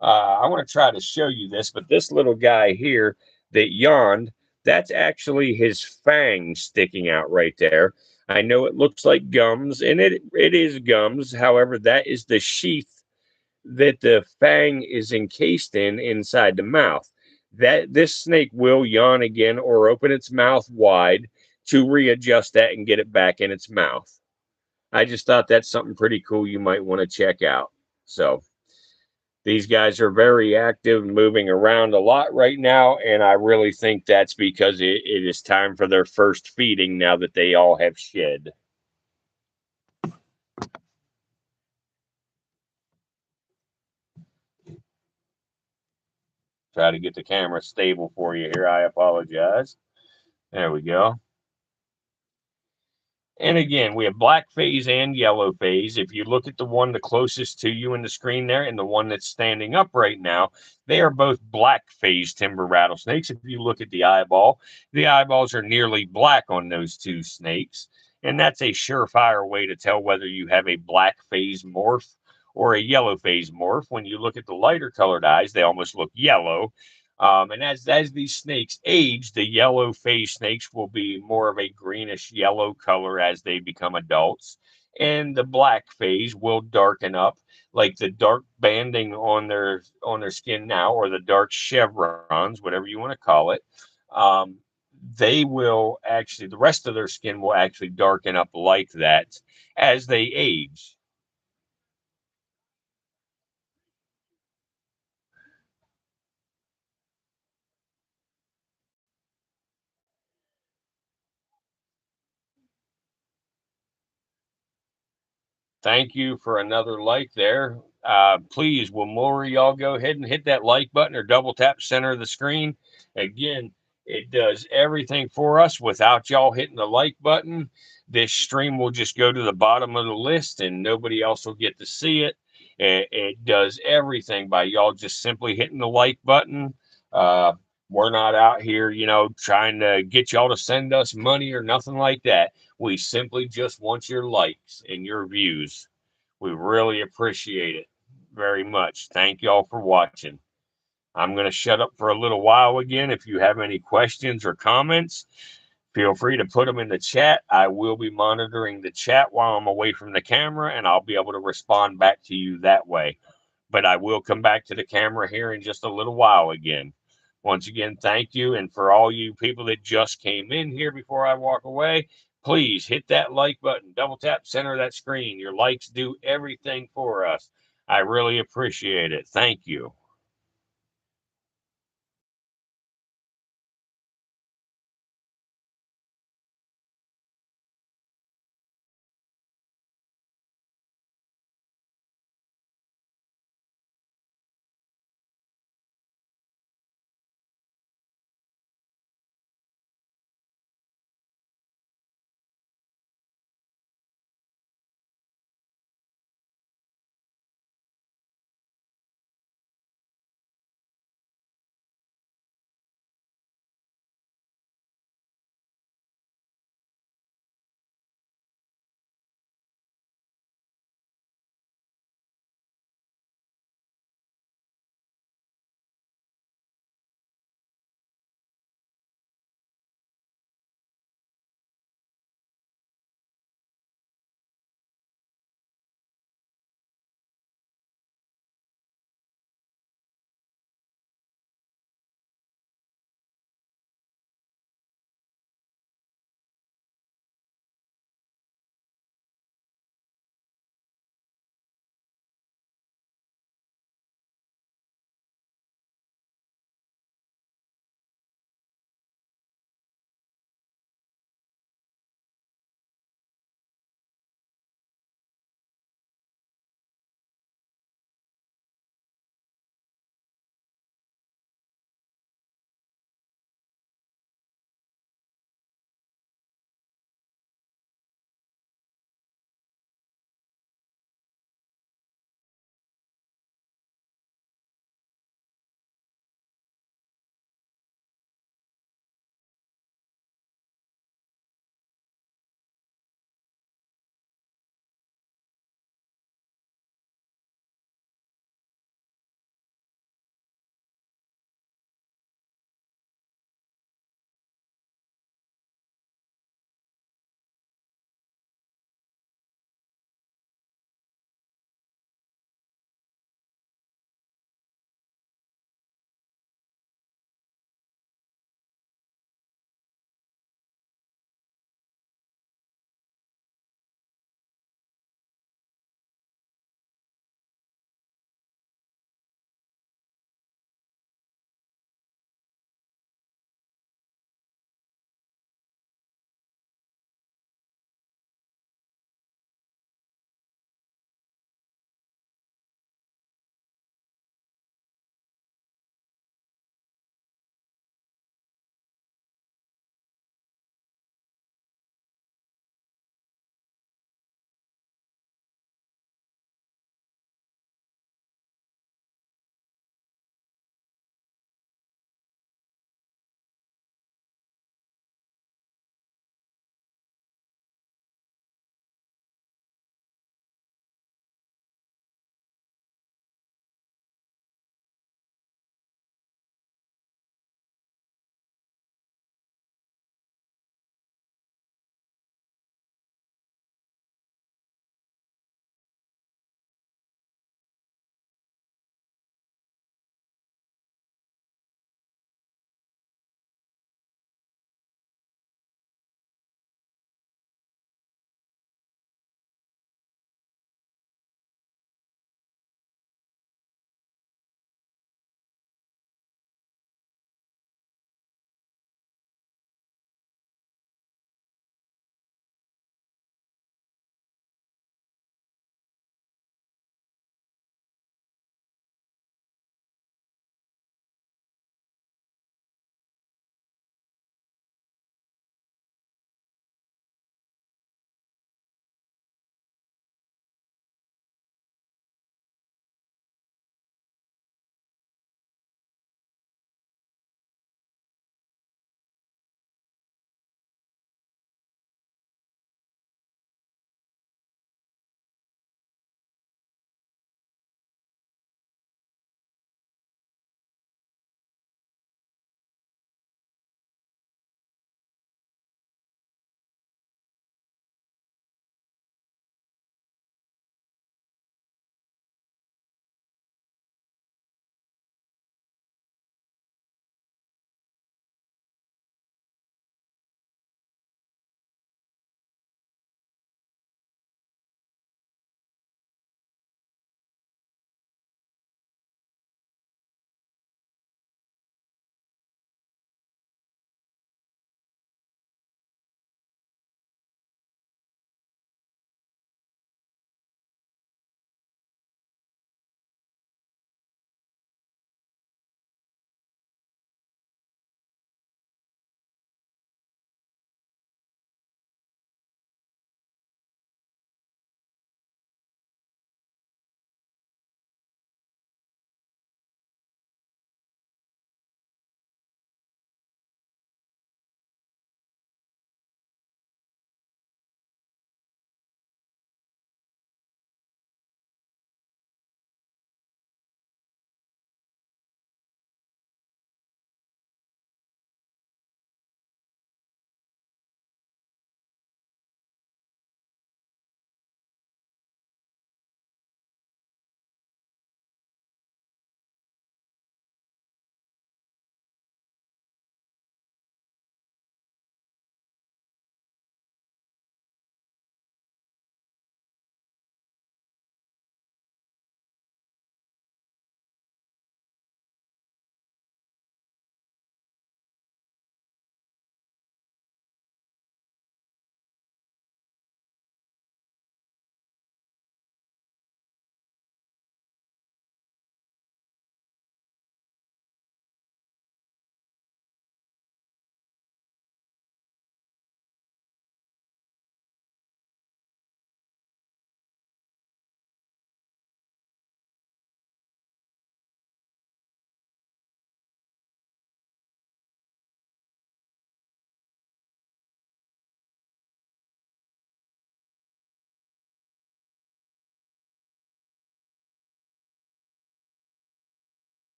I want to try to show you this, but this little guy here that yawned, that's actually his fang sticking out right there. I know it looks like gums, and it is gums. However, that is the sheath that the fang is encased in inside the mouth. That this snake will yawn again or open its mouth wide to readjust that and get it back in its mouth. I just thought that's something pretty cool you might want to check out. So these guys are very active, moving around a lot right now, and I really think that's because it is time for their first feeding now that they all have shed. Try to get the camera stable for you here. I apologize. There we go. And again, we have black phase and yellow phase. If you look at the one the closest to you in the screen there and the one that's standing up right now, they are both black phase timber rattlesnakes. If you look at the eyeballs are nearly black on those two snakes. And that's a surefire way to tell whether you have a black phase morph or a yellow phase morph. When you look at the lighter colored eyes, they almost look yellow. And as these snakes age, the yellow phase snakes will be more of a greenish yellow color as they become adults. And the black phase will darken up, like the dark banding on their skin now, or the dark chevrons, whatever you want to call it. Um, they will actually, the rest of their skin will actually darken up like that as they age. Thank you for another like there. Please, will more of y'all go ahead and hit that like button or double tap center of the screen? Again, It does everything for us. Without y'all hitting the like button, this stream will just go to the bottom of the list and nobody else will get to see it. It does everything by y'all just simply hitting the like button. Uh, we're not out here, trying to get y'all to send us money or nothing like that. We simply just want your likes and your views. We really appreciate it very much. Thank y'all for watching. I'm going to shut up for a little while again. If you have any questions or comments, feel free to put them in the chat. I will be monitoring the chat while I'm away from the camera, and I'll be able to respond back to you that way. But I will come back to the camera here in just a little while again. Once again, thank you. And for all you people that just came in here before I walk away, please hit that like button, double tap center of that screen. Your likes do everything for us. I really appreciate it. Thank you.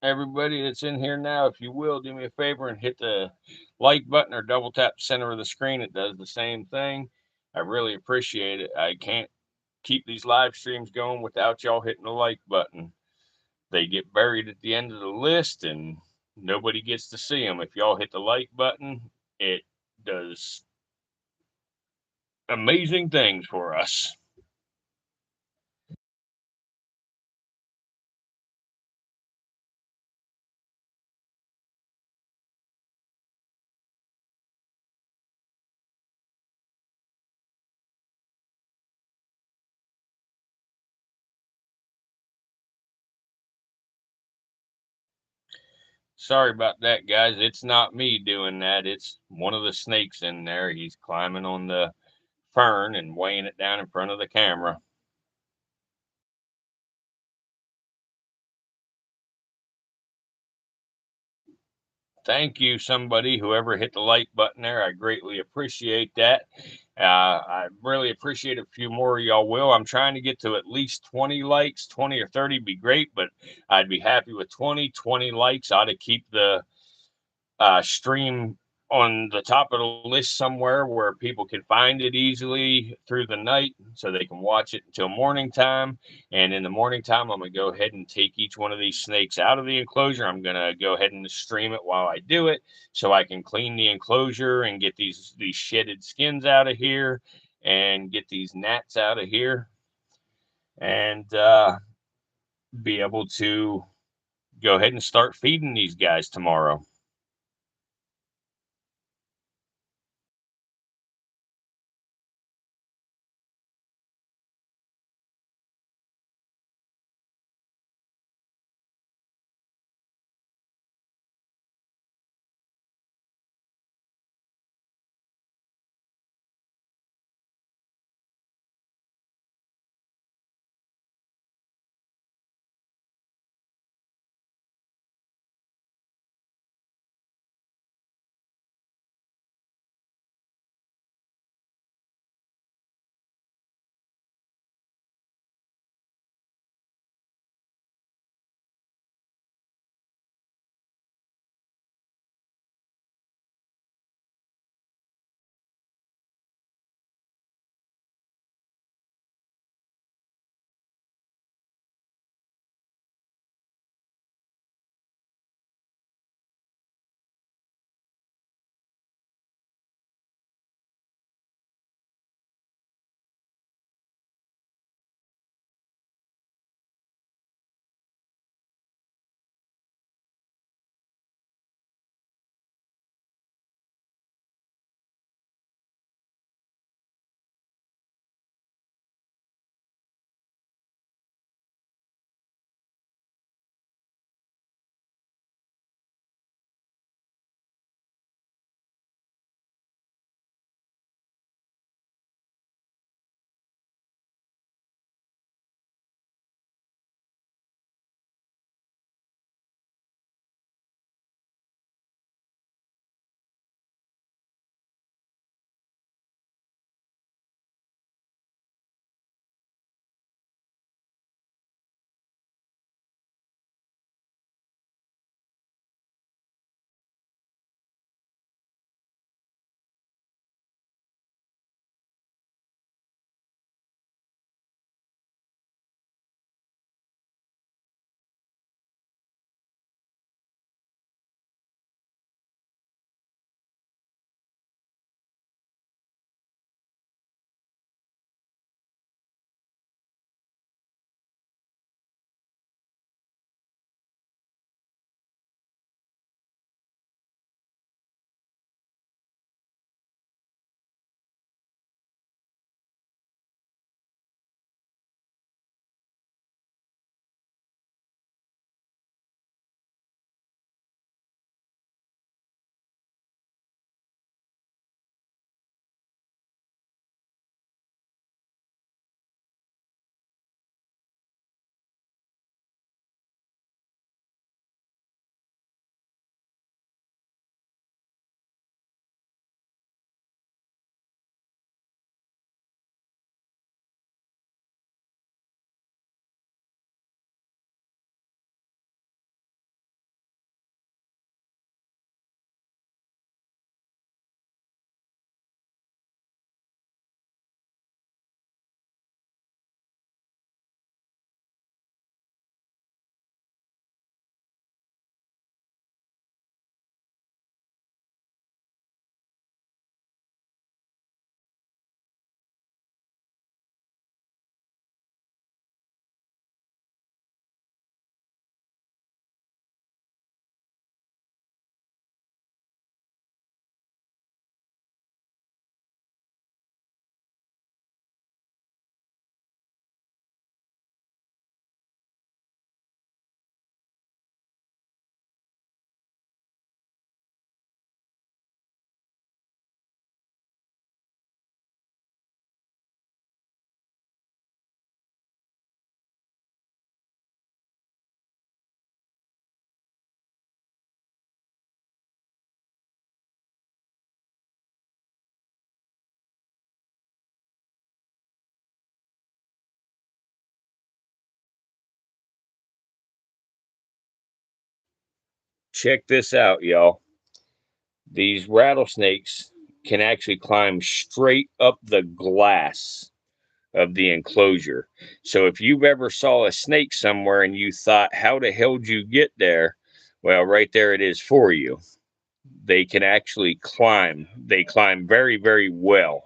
Everybody that's in here now, if you will, do me a favor and hit the like button or double tap the center of the screen. It does the same thing. I really appreciate it. I can't keep these live streams going without y'all hitting the like button. They get buried at the end of the list and nobody gets to see them. If y'all hit the like button, it does amazing things for us. Sorry about that, guys. It's not me doing that. It's one of the snakes in there. He's climbing on the fern and weighing it down in front of the camera. Thank you, somebody, whoever hit the like button there. I greatly appreciate that. I really appreciate a few more of y'all will. I'm trying to get to at least 20 likes. 20 or 30 be great, but I'd be happy with 20 likes. Ought to keep the stream on the top of the list somewhere where people can find it easily through the night so they can watch it until morning time. And in the morning time, I'm going to go ahead and take each one of these snakes out of the enclosure. I'm going to go ahead and stream it while I do it so I can clean the enclosure and get these shedded skins out of here and get these gnats out of here and be able to go ahead and start feeding these guys tomorrow. check this out, y'all. These rattlesnakes can actually climb straight up the glass of the enclosure. So if you've ever saw a snake somewhere and you thought, how the hell did you get there? Well, right there it is for you. They can actually climb. They climb very, very well.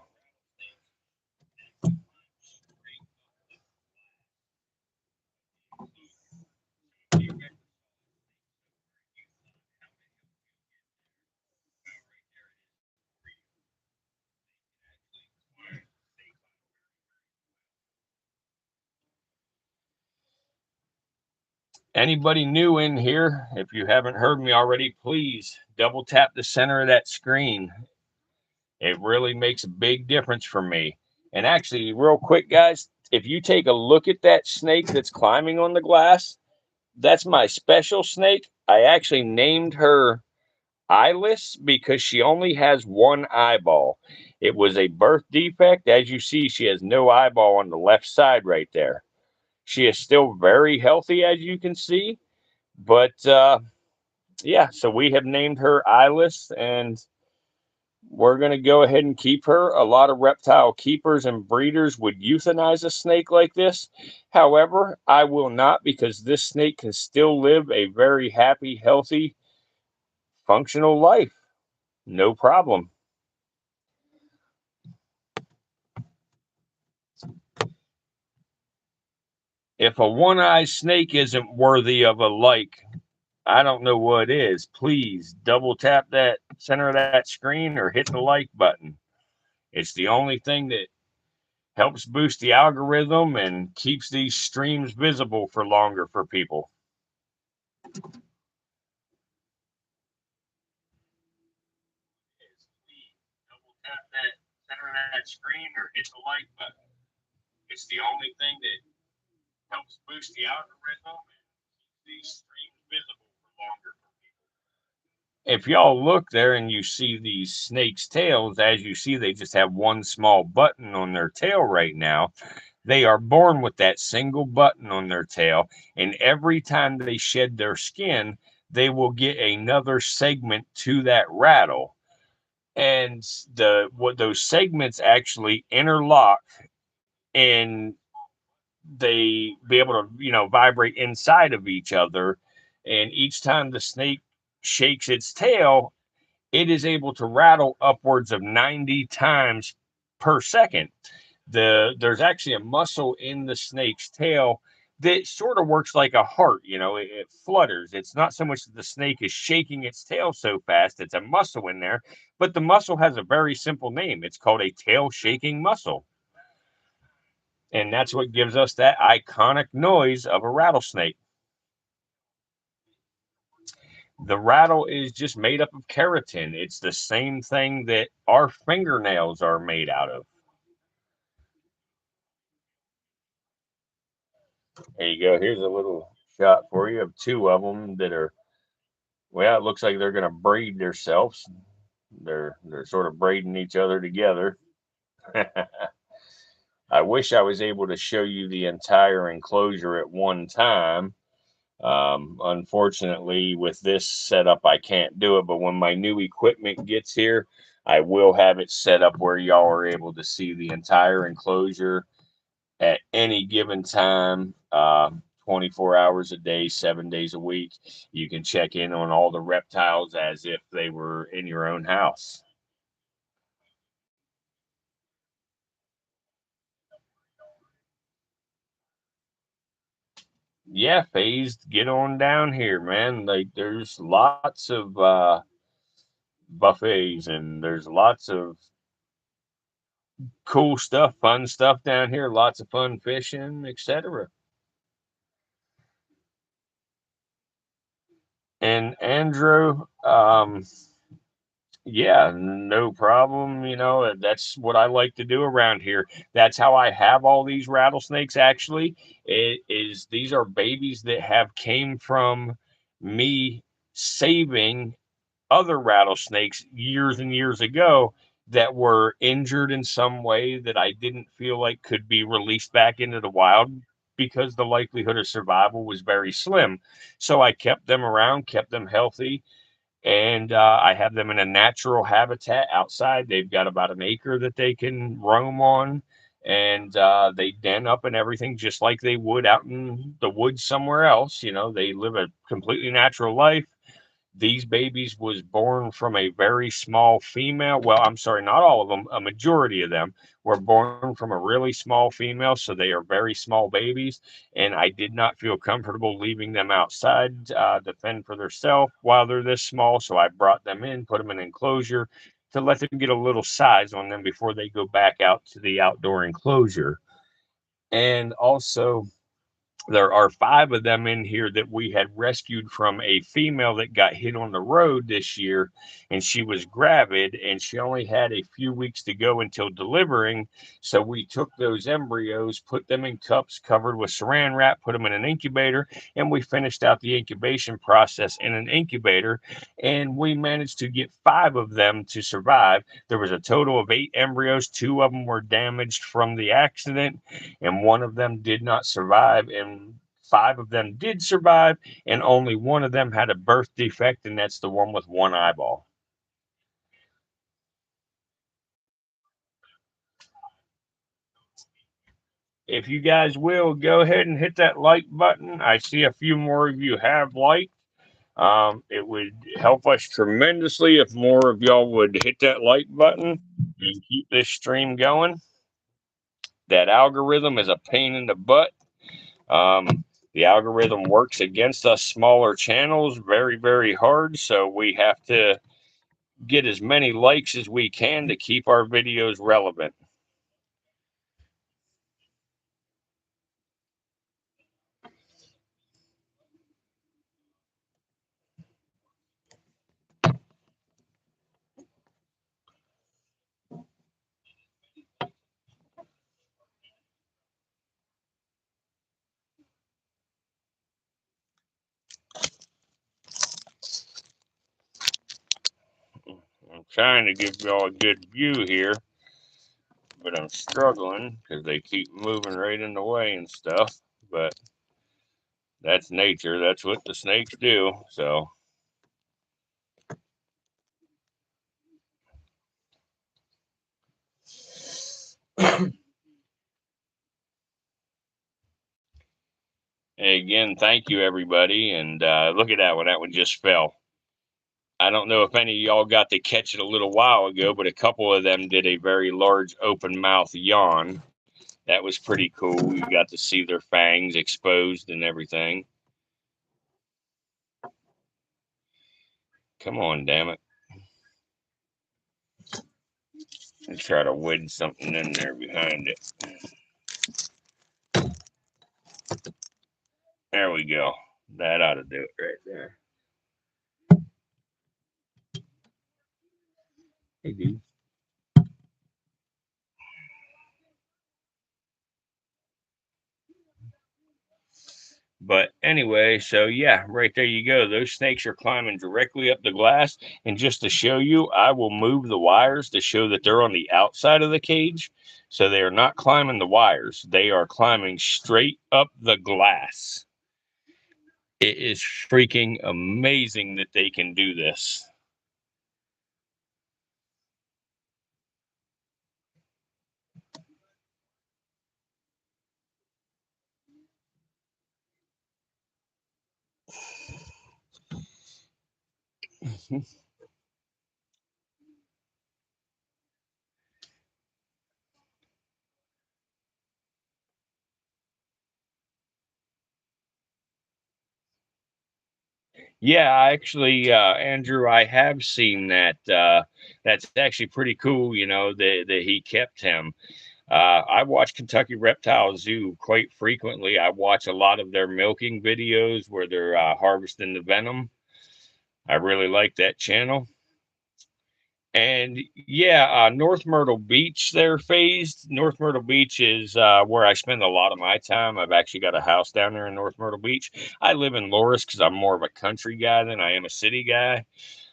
Anybody new in here, if you haven't heard me already, please double tap the center of that screen. It really makes a big difference for me. And actually, real quick, guys, if you take a look at that snake that's climbing on the glass, that's my special snake. I actually named her eyeless because she only has one eyeball. It was a birth defect. As you see, she has no eyeball on the left side right there. She is still very healthy, as you can see. But yeah, so we have named her eyeless, and we're going to go ahead and keep her. A lot of reptile keepers and breeders would euthanize a snake like this. However, I will not, because this snake can still live a very happy, healthy, functional life. No problem. If a one-eyed snake isn't worthy of a like, I don't know what is. Please double tap that center of that screen or hit the like button. It's the only thing that helps boost the algorithm and keeps these streams visible for longer for people. Double tap that center of that screen or hit the like button. It's the only thing that helps boost the algorithm and keep these streams visible for longer for people. If y'all look there and you see these snakes' tails, as you see, they just have one small button on their tail right now. They are born with that single button on their tail, and every time they shed their skin, they will get another segment to that rattle. And what those segments actually interlock, and they be able to, vibrate inside of each other. And each time the snake shakes its tail, it is able to rattle upwards of 90 times per second. There's actually a muscle in the snake's tail that sort of works like a heart. It flutters. It's not so much that the snake is shaking its tail so fast, it's a muscle in there, but the muscle has a very simple name. It's called a tail shaking muscle, and that's what gives us that iconic noise of a rattlesnake. The rattle is just made up of keratin. It's the same thing that our fingernails are made out of. There you go. Here's a little shot for you of two of them that are, well, it looks like they're going to breed themselves. They're sort of braiding each other together. I wish I was able to show you the entire enclosure at one time. Unfortunately, with this setup, I can't do it. But when my new equipment gets here, I will have it set up where y'all are able to see the entire enclosure at any given time, 24 hours a day, 7 days a week. You can check in on all the reptiles as if they were in your own house. Yeah, phased, get on down here, man. Like, there's lots of buffets, and there's lots of cool stuff, fun stuff down here, lots of fun fishing, etc. And Andrew, yeah, no problem. That's what I like to do around here. That's how I have all these rattlesnakes. Actually, these are babies that have came from me saving other rattlesnakes years and years ago that were injured in some way that I didn't feel like could be released back into the wild because the likelihood of survival was very slim. So I kept them around, kept them healthy, and I have them in a natural habitat outside. They've got about an acre that they can roam on, and they den up and everything just like they would out in the woods somewhere else. You know, they live a completely natural life. These babies was born from a very small female. Well, I'm sorry, not all of them. A majority of them were born from a really small female, so they are very small babies. And I did not feel comfortable leaving them outside to fend for themselves while they're this small. So I brought them in, put them in an enclosure to let them get a little size on them before they go back out to the outdoor enclosure. And also, there are 5 of them in here that we had rescued from a female that got hit on the road this year, and she was gravid and she only had a few weeks to go until delivering. So we took those embryos, put them in cups covered with saran wrap, put them in an incubator, and we finished out the incubation process in an incubator, and we managed to get 5 of them to survive. There was a total of 8 embryos. 2 of them were damaged from the accident, and 1 of them did not survive, and 5 of them did survive, and only 1 of them had a birth defect, and that's the one with 1 eyeball. If you guys will go ahead and hit that like button, I see a few more of you have liked. It would help us tremendously if more of y'all would hit that like button and keep this stream going. That algorithm is a pain in the butt. The algorithm works against us smaller channels very, very hard. So we have to get as many likes as we can to keep our videos relevant. I'm trying to give y'all a good view here, but I'm struggling because they keep moving right in the way and stuff. But that's nature. That's what the snakes do. So again, thank you everybody. And look at that one. That one just fell. I don't know if any of y'all got to catch it a little while ago, but a couple of them did a very large open mouth yawn. That was pretty cool. You got to see their fangs exposed and everything. Come on, damn it. Let's try to wedge something in there behind it. There we go. That ought to do it right there. Hey, dude. But anyway, so yeah, right there you go. Those snakes are climbing directly up the glass. And just to show you, I will move the wires to show that they're on the outside of the cage. So they are not climbing the wires. They are climbing straight up the glass. It is freaking amazing that they can do this. Yeah, actually, Andrew, I have seen that. That's actually pretty cool, you know, that he kept him. I watch Kentucky Reptile Zoo quite frequently. I watch a lot of their milking videos where they're harvesting the venom. I really like that channel. And yeah, North Myrtle Beach, they're phased. North Myrtle Beach is where I spend a lot of my time. I've actually got a house down there in North Myrtle Beach. I live in Loris because I'm more of a country guy than I am a city guy.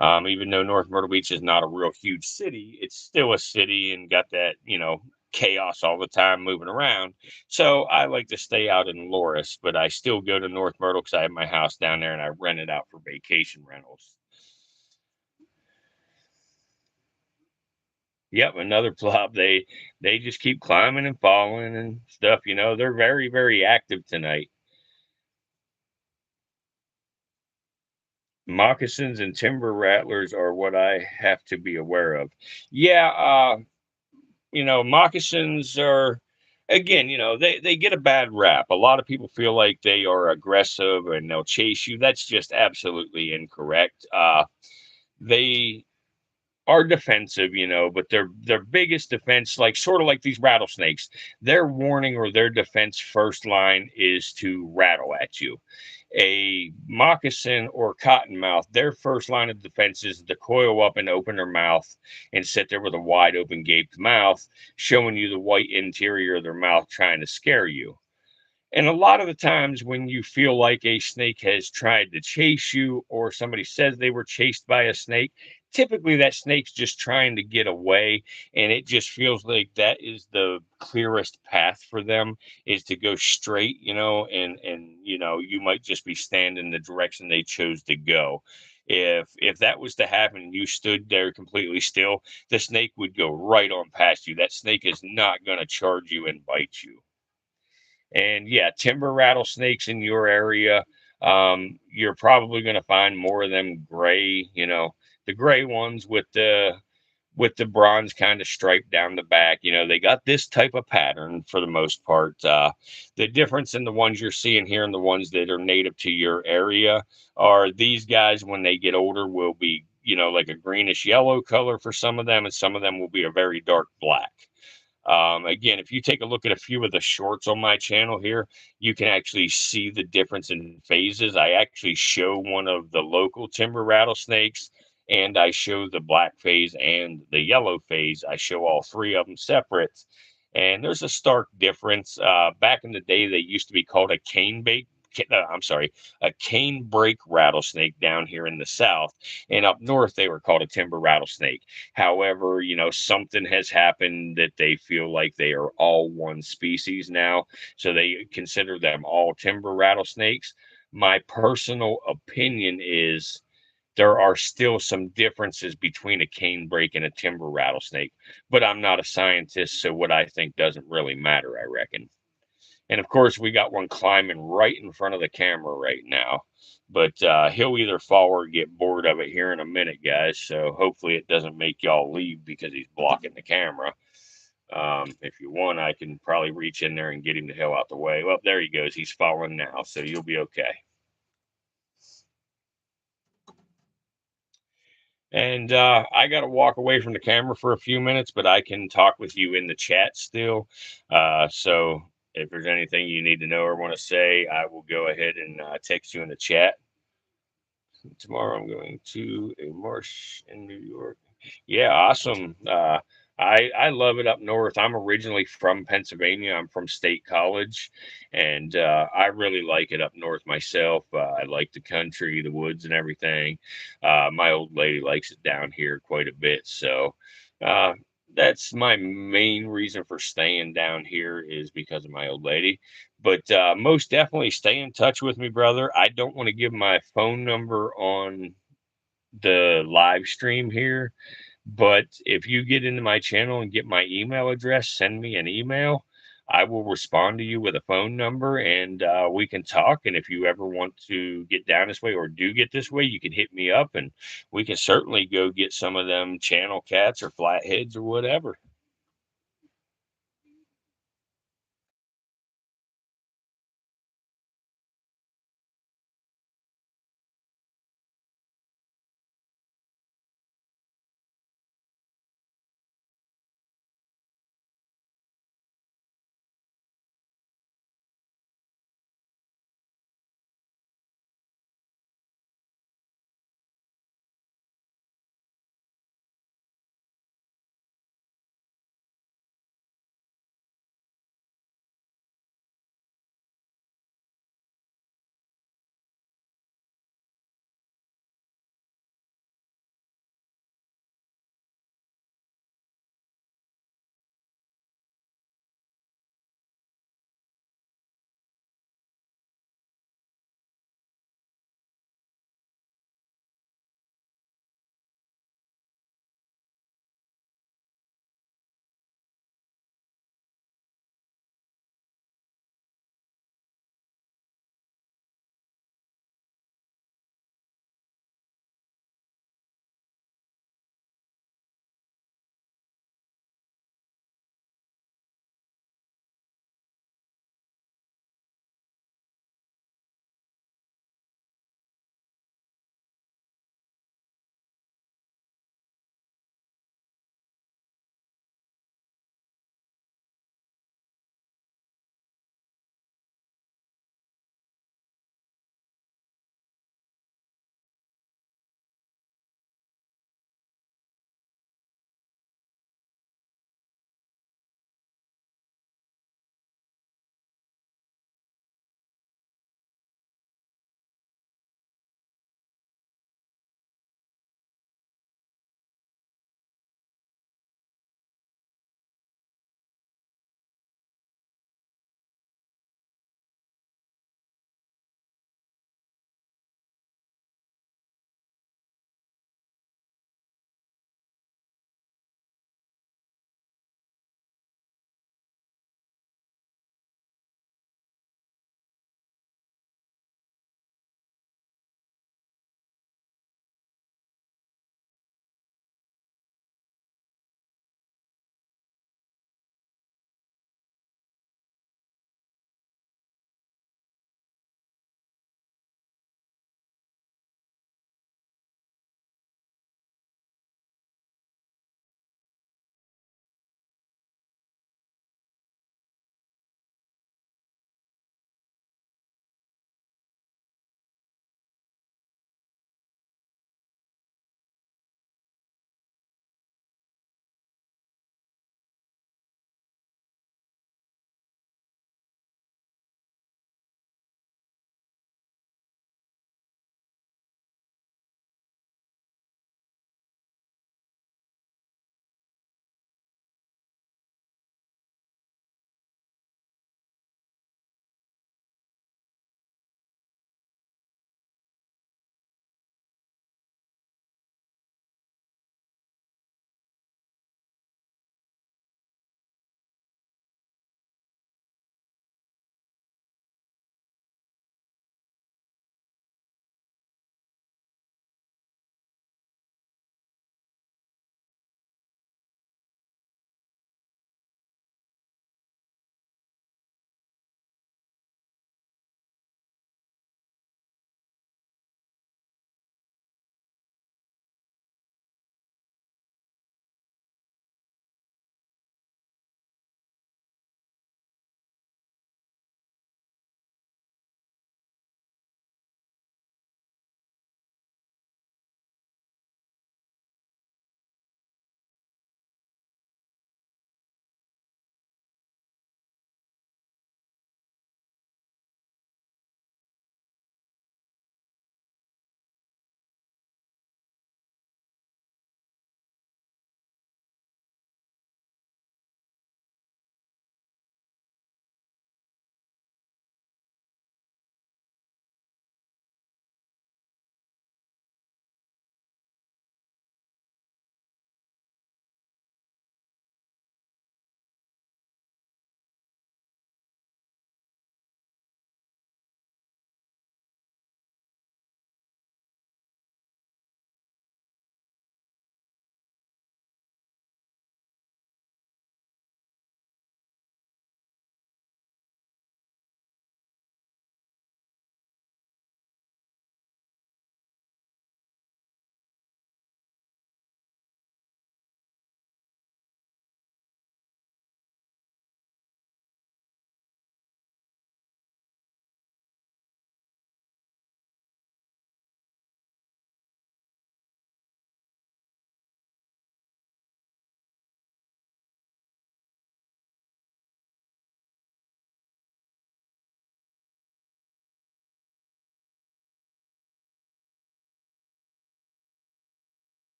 Even though North Myrtle Beach is not a real huge city, it's still a city and got that, you know, chaos all the time moving around. So I like to stay out in Loris, but I still go to North Myrtle because I have my house down there and I rent it out for vacation rentals. Yep, another plop. They just keep climbing and falling and stuff. You know, they're very, very active tonight. Moccasins and timber rattlers are what I have to be aware of. Yeah, you know, moccasins are, again, you know, they get a bad rap. A lot of people feel like they are aggressive and they'll chase you. That's just absolutely incorrect. They are defensive, you know, but their biggest defense, like sort of like these rattlesnakes, their warning or their defense first line is to rattle at you. A moccasin or cottonmouth, their first line of defense is to coil up and open their mouth and sit there with a wide open gaped mouth, showing you the white interior of their mouth trying to scare you. And a lot of the times when you feel like a snake has tried to chase you or somebody says they were chased by a snake, typically that snake's just trying to get away. And it just feels like that is the clearest path for them is to go straight, you know, and you know, you might just be standing the direction they chose to go. If that was to happen and you stood there completely still, the snake would go right on past you. That snake is not going to charge you and bite you. And yeah, timber rattlesnakes in your area, you're probably going to find more of them gray, you know, the gray ones with the bronze kind of stripe down the back. You know, they got this type of pattern for the most part. The difference in the ones you're seeing here and the ones that are native to your area are these guys, when they get older, will be, you know, like a greenish yellow color for some of them, and some of them will be a very dark black. Again, if you take a look at a few of the shorts on my channel here, you can actually see the difference in phases. I actually show one of the local timber rattlesnakes, and I show the black phase and the yellow phase. I show all three of them separate. And there's a stark difference. Back in the day, they used to be called a I'm sorry, a cane break rattlesnake down here in the south. And up north, they were called a timber rattlesnake. However, you know, something has happened that they feel like they are all one species now. So they consider them all timber rattlesnakes. My personal opinion is there are still some differences between a canebrake and a timber rattlesnake, but I'm not a scientist, so what I think doesn't really matter, I reckon. And of course, we got one climbing right in front of the camera right now. But he'll either fall or get bored of it here in a minute, guys. So hopefully it doesn't make y'all leave because he's blocking the camera. If you want, I can probably reach in there and get him the hell out the way. Well, there he goes. He's falling now, so you'll be okay. And I got to walk away from the camera for a few minutes, but I can talk with you in the chat still. So if there's anything you need to know or want to say, I will go ahead and text you in the chat. Tomorrow I'm going to a marsh in New York. Yeah, awesome. I love it up north. I'm originally from Pennsylvania. I'm from State College, and I really like it up north myself. I like the country, the woods, and everything. My old lady likes it down here quite a bit, so uh, that's my main reason for staying down here is because of my old lady. But most definitely stay in touch with me, brother. I don't want to give my phone number on the live stream here, but if you get into my channel and get my email address, send me an email. I will respond to you with a phone number and we can talk. And if you ever want to get down this way or do get this way, you can hit me up and we can certainly go get some of them channel cats or flatheads or whatever.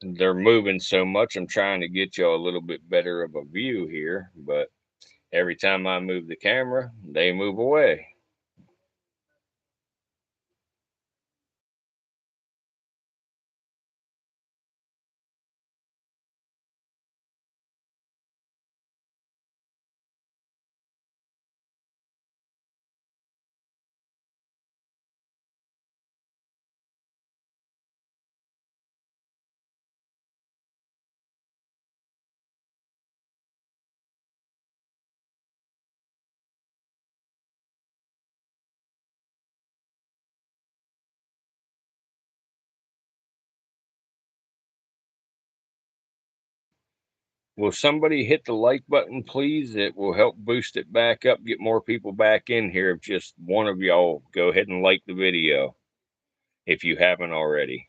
They're moving so much. I'm trying to get you a little bit better of a view here, but every time I move the camera, they move away. Will somebody hit the like button, please? It will help boost it back up, get more people back in here. If just one of y'all go ahead and like the video if you haven't already.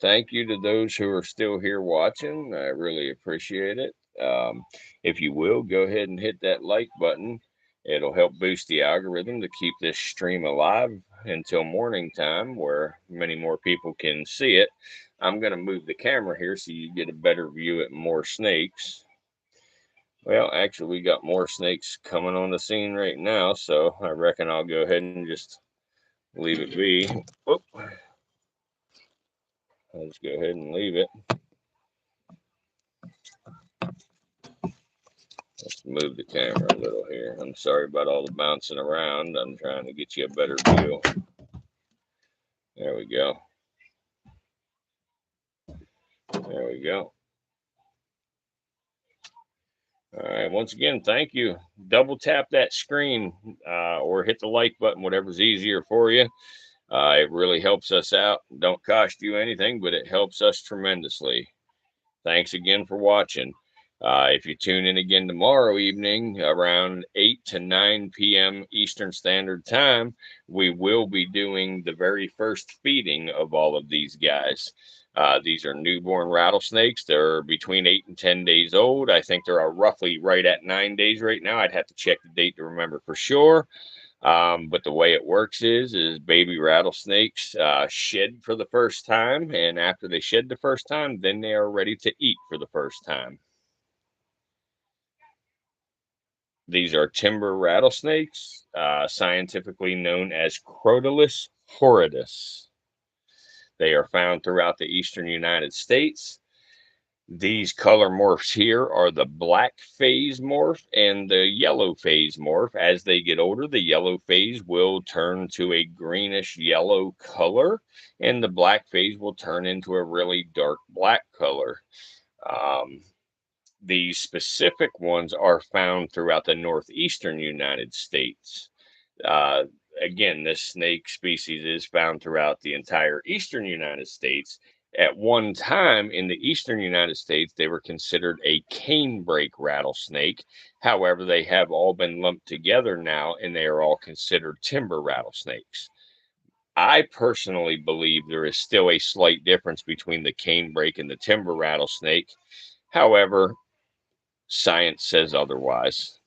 thank you to those who are still here watching. I really appreciate it. If you will, go ahead and hit that like button. It'll help boost the algorithm to keep this stream alive until morning time, where many more people can see it. I'm going to move the camera here so you get a better view at more snakes. Well, actually, we got more snakes coming on the scene right now, so I reckon I'll go ahead and just leave it be. Oop. I'll just go ahead and leave it. Let's move the camera a little here. I'm sorry about all the bouncing around. I'm trying to get you a better view. There we go. There we go. All right. Once again, thank you. Double tap that screen or hit the like button, whatever's easier for you. It really helps us out. Don't cost you anything, but it helps us tremendously. Thanks again for watching. If you tune in again tomorrow evening around 8 to 9 p.m. Eastern Standard Time, we will be doing the very first feeding of all of these guys. These are newborn rattlesnakes. They're between 8 and 10 days old. I think they're roughly right at 9 days right now. I'd have to check the date to remember for sure. But the way it works is baby rattlesnakes shed for the first time, and after they shed the first time, then they are ready to eat for the first time. These are timber rattlesnakes, scientifically known as Crotalus horridus. They are found throughout the eastern United States. These color morphs here are the black phase morph and the yellow phase morph. As they get older, the yellow phase will turn to a greenish yellow color, and the black phase will turn into a really dark black color. These specific ones are found throughout the northeastern United States. Uh, Again, this snake species is found throughout the entire eastern United States. At one time in the eastern United States, they were considered a canebrake rattlesnake. However, they have all been lumped together now, and they are all considered timber rattlesnakes. I personally believe there is still a slight difference between the canebrake and the timber rattlesnake. However, science says otherwise.